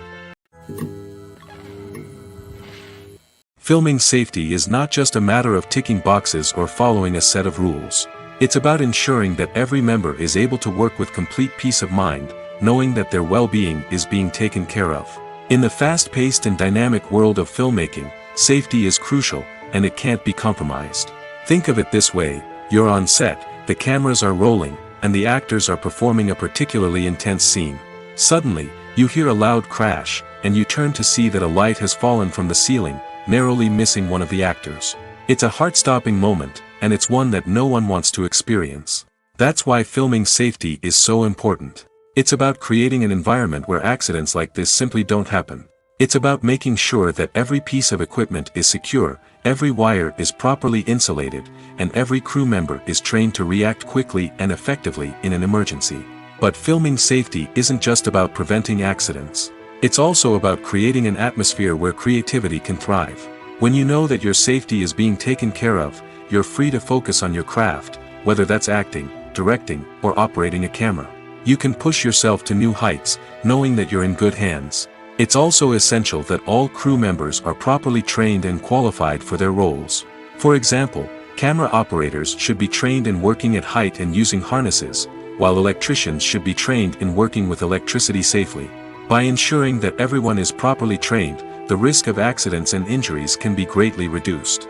Filming safety is not just a matter of ticking boxes or following a set of rules. It's about ensuring that every member is able to work with complete peace of mind, knowing that their well-being is being taken care of. In the fast-paced and dynamic world of filmmaking, safety is crucial, and it can't be compromised. Think of it this way: you're on set, the cameras are rolling, and the actors are performing a particularly intense scene. Suddenly, you hear a loud crash, and you turn to see that a light has fallen from the ceiling, narrowly missing one of the actors. It's a heart-stopping moment, and it's one that no one wants to experience. That's why filming safety is so important. It's about creating an environment where accidents like this simply don't happen. It's about making sure that every piece of equipment is secure, every wire is properly insulated, and every crew member is trained to react quickly and effectively in an emergency. But filming safety isn't just about preventing accidents. It's also about creating an atmosphere where creativity can thrive. When you know that your safety is being taken care of, you're free to focus on your craft, whether that's acting, directing, or operating a camera. You can push yourself to new heights, knowing that you're in good hands. It's also essential that all crew members are properly trained and qualified for their roles. For example, camera operators should be trained in working at height and using harnesses, while electricians should be trained in working with electricity safely. By ensuring that everyone is properly trained, the risk of accidents and injuries can be greatly reduced.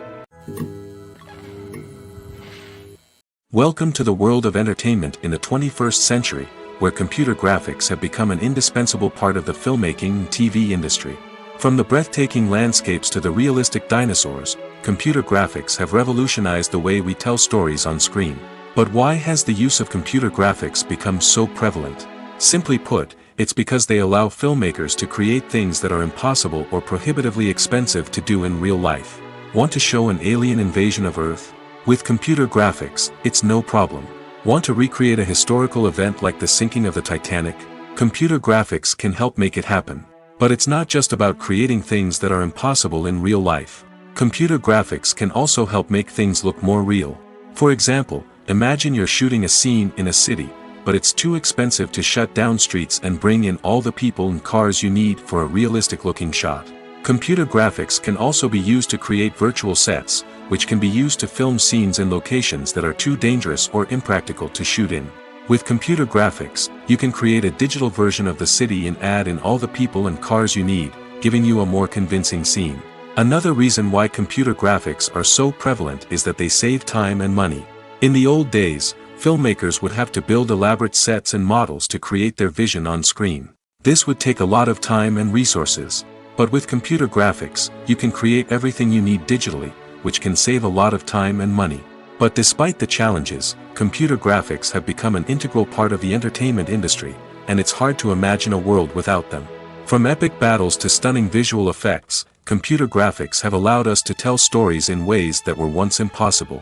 Welcome to the world of entertainment in the 21st century, where computer graphics have become an indispensable part of the filmmaking and TV industry. From the breathtaking landscapes to the realistic dinosaurs, computer graphics have revolutionized the way we tell stories on screen. But why has the use of computer graphics become so prevalent? Simply put, it's because they allow filmmakers to create things that are impossible or prohibitively expensive to do in real life. Want to show an alien invasion of Earth? With computer graphics, it's no problem. Want to recreate a historical event like the sinking of the Titanic? Computer graphics can help make it happen. But it's not just about creating things that are impossible in real life. Computer graphics can also help make things look more real. For example, imagine you're shooting a scene in a city, but it's too expensive to shut down streets and bring in all the people and cars you need for a realistic-looking shot. Computer graphics can also be used to create virtual sets, which can be used to film scenes in locations that are too dangerous or impractical to shoot in. With computer graphics, you can create a digital version of the city and add in all the people and cars you need, giving you a more convincing scene. Another reason why computer graphics are so prevalent is that they save time and money. In the old days, filmmakers would have to build elaborate sets and models to create their vision on screen. This would take a lot of time and resources. But with computer graphics, you can create everything you need digitally, which can save a lot of time and money. But despite the challenges, computer graphics have become an integral part of the entertainment industry, and it's hard to imagine a world without them. From epic battles to stunning visual effects, computer graphics have allowed us to tell stories in ways that were once impossible.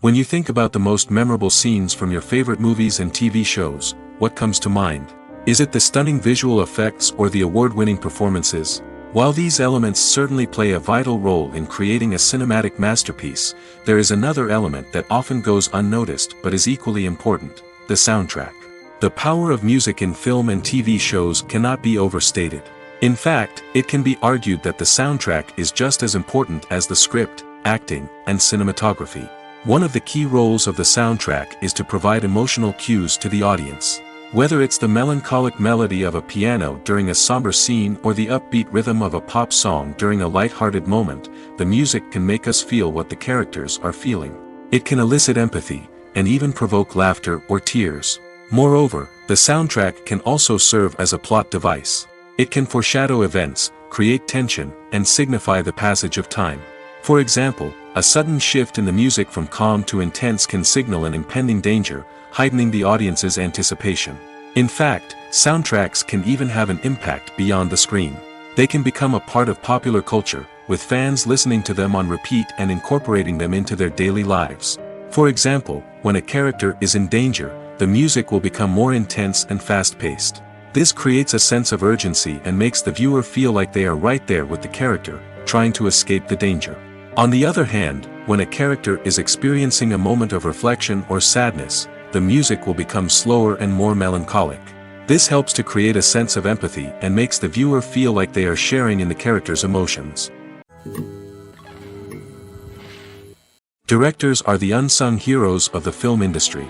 When you think about the most memorable scenes from your favorite movies and TV shows, what comes to mind? Is it the stunning visual effects or the award-winning performances? While these elements certainly play a vital role in creating a cinematic masterpiece, there is another element that often goes unnoticed but is equally important: the soundtrack. The power of music in film and TV shows cannot be overstated. In fact, it can be argued that the soundtrack is just as important as the script, acting, and cinematography. One of the key roles of the soundtrack is to provide emotional cues to the audience. Whether it's the melancholic melody of a piano during a somber scene or the upbeat rhythm of a pop song during a light-hearted moment, the music can make us feel what the characters are feeling. It can elicit empathy, and even provoke laughter or tears. Moreover, the soundtrack can also serve as a plot device. It can foreshadow events, create tension, and signify the passage of time. For example, a sudden shift in the music from calm to intense can signal an impending danger, heightening the audience's anticipation. In fact, soundtracks can even have an impact beyond the screen. They can become a part of popular culture, with fans listening to them on repeat and incorporating them into their daily lives. For example, when a character is in danger, the music will become more intense and fast-paced. This creates a sense of urgency and makes the viewer feel like they are right there with the character, trying to escape the danger. On the other hand, when a character is experiencing a moment of reflection or sadness, the music will become slower and more melancholic. This helps to create a sense of empathy and makes the viewer feel like they are sharing in the character's emotions. Directors are the unsung heroes of the film industry.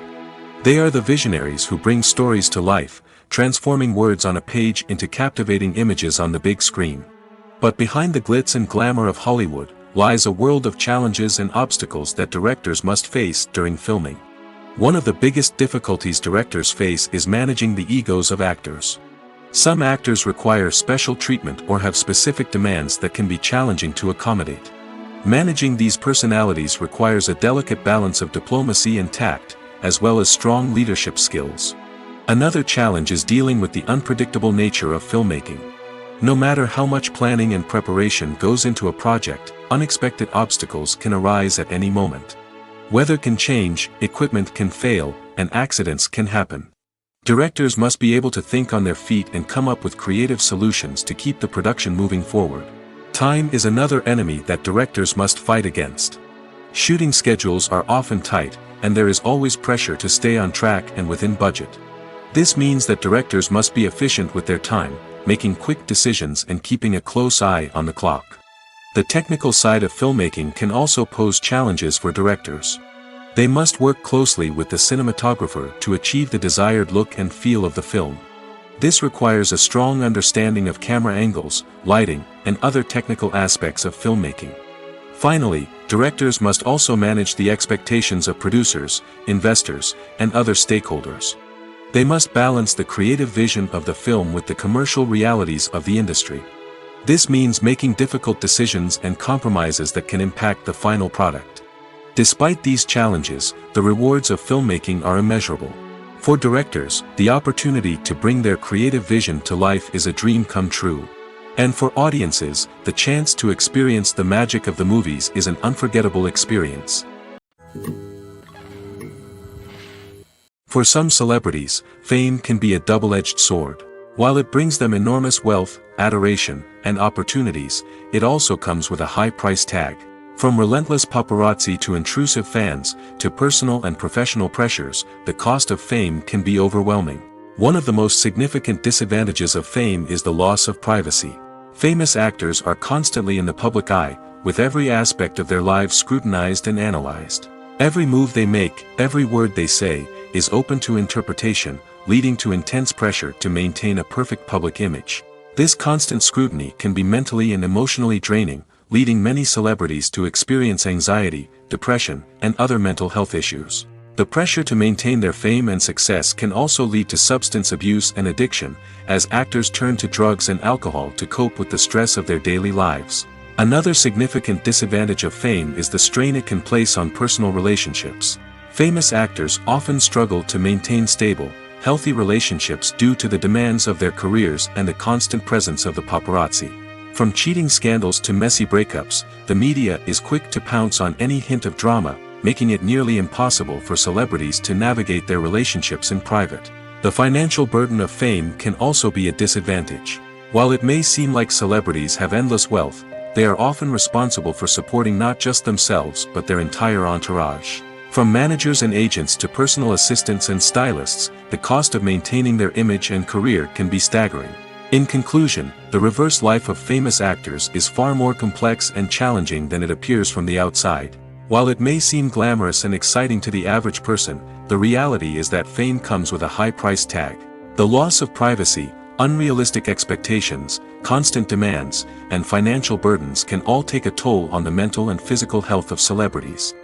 They are the visionaries who bring stories to life, transforming words on a page into captivating images on the big screen. But behind the glitz and glamour of Hollywood, lies a world of challenges and obstacles that directors must face during filming. One of the biggest difficulties directors face is managing the egos of actors. Some actors require special treatment or have specific demands that can be challenging to accommodate. Managing these personalities requires a delicate balance of diplomacy and tact, as well as strong leadership skills. Another challenge is dealing with the unpredictable nature of filmmaking. No matter how much planning and preparation goes into a project, unexpected obstacles can arise at any moment. Weather can change, equipment can fail, and accidents can happen. Directors must be able to think on their feet and come up with creative solutions to keep the production moving forward. Time is another enemy that directors must fight against. Shooting schedules are often tight, and there is always pressure to stay on track and within budget. This means that directors must be efficient with their time, making quick decisions and keeping a close eye on the clock. The technical side of filmmaking can also pose challenges for directors. They must work closely with the cinematographer to achieve the desired look and feel of the film. This requires a strong understanding of camera angles, lighting, and other technical aspects of filmmaking. Finally, directors must also manage the expectations of producers, investors, and other stakeholders. They must balance the creative vision of the film with the commercial realities of the industry. This means making difficult decisions and compromises that can impact the final product. Despite these challenges, the rewards of filmmaking are immeasurable. For directors, the opportunity to bring their creative vision to life is a dream come true. And for audiences, the chance to experience the magic of the movies is an unforgettable experience. For some celebrities, fame can be a double-edged sword. While it brings them enormous wealth, adoration, and opportunities, it also comes with a high price tag. From relentless paparazzi to intrusive fans, to personal and professional pressures, the cost of fame can be overwhelming. One of the most significant disadvantages of fame is the loss of privacy. Famous actors are constantly in the public eye, with every aspect of their lives scrutinized and analyzed. Every move they make, every word they say, is open to interpretation, leading to intense pressure to maintain a perfect public image. This constant scrutiny can be mentally and emotionally draining, leading many celebrities to experience anxiety, depression, and other mental health issues. The pressure to maintain their fame and success can also lead to substance abuse and addiction, as actors turn to drugs and alcohol to cope with the stress of their daily lives. Another significant disadvantage of fame is the strain it can place on personal relationships. Famous actors often struggle to maintain stable, healthy relationships due to the demands of their careers and the constant presence of the paparazzi. From cheating scandals to messy breakups, the media is quick to pounce on any hint of drama, making it nearly impossible for celebrities to navigate their relationships in private. The financial burden of fame can also be a disadvantage. While it may seem like celebrities have endless wealth, they are often responsible for supporting not just themselves but their entire entourage. From managers and agents to personal assistants and stylists, the cost of maintaining their image and career can be staggering. In conclusion, the reverse life of famous actors is far more complex and challenging than it appears from the outside. While it may seem glamorous and exciting to the average person, the reality is that fame comes with a high price tag. The loss of privacy, unrealistic expectations, constant demands, and financial burdens can all take a toll on the mental and physical health of celebrities.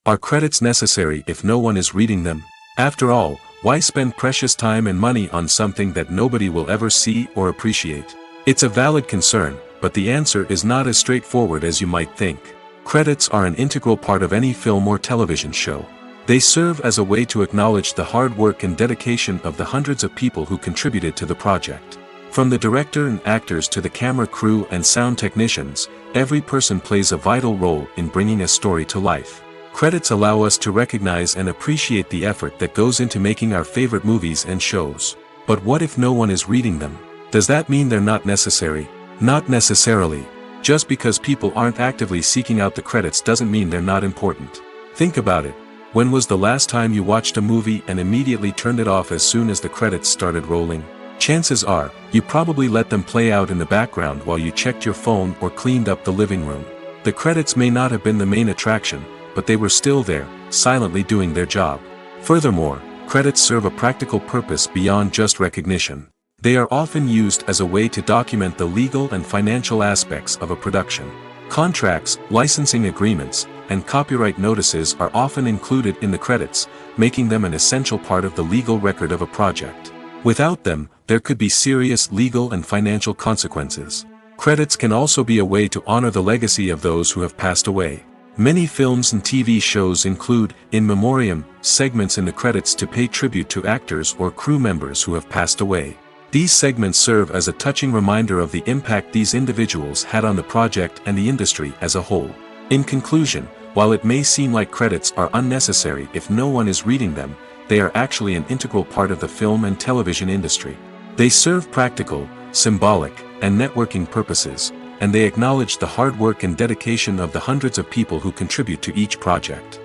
Are credits necessary if no one is reading them? After all, why spend precious time and money on something that nobody will ever see or appreciate? It's a valid concern, but the answer is not as straightforward as you might think. Credits are an integral part of any film or television show. They serve as a way to acknowledge the hard work and dedication of the hundreds of people who contributed to the project. From the director and actors to the camera crew and sound technicians, every person plays a vital role in bringing a story to life. Credits allow us to recognize and appreciate the effort that goes into making our favorite movies and shows. But what if no one is reading them? Does that mean they're not necessary? Not necessarily. Just because people aren't actively seeking out the credits doesn't mean they're not important. Think about it. When was the last time you watched a movie and immediately turned it off as soon as the credits started rolling? Chances are, you probably let them play out in the background while you checked your phone or cleaned up the living room. The credits may not have been the main attraction, but they were still there, silently doing their job. Furthermore, credits serve a practical purpose beyond just recognition. They are often used as a way to document the legal and financial aspects of a production. Contracts, licensing agreements, and copyright notices are often included in the credits, making them an essential part of the legal record of a project. Without them, there could be serious legal and financial consequences. Credits can also be a way to honor the legacy of those who have passed away. Many films and TV shows include, in memoriam, segments in the credits to pay tribute to actors or crew members who have passed away. These segments serve as a touching reminder of the impact these individuals had on the project and the industry as a whole. In conclusion, while it may seem like credits are unnecessary if no one is reading them, they are actually an integral part of the film and television industry. They serve practical, symbolic, and networking purposes, and they acknowledge the hard work and dedication of the hundreds of people who contribute to each project.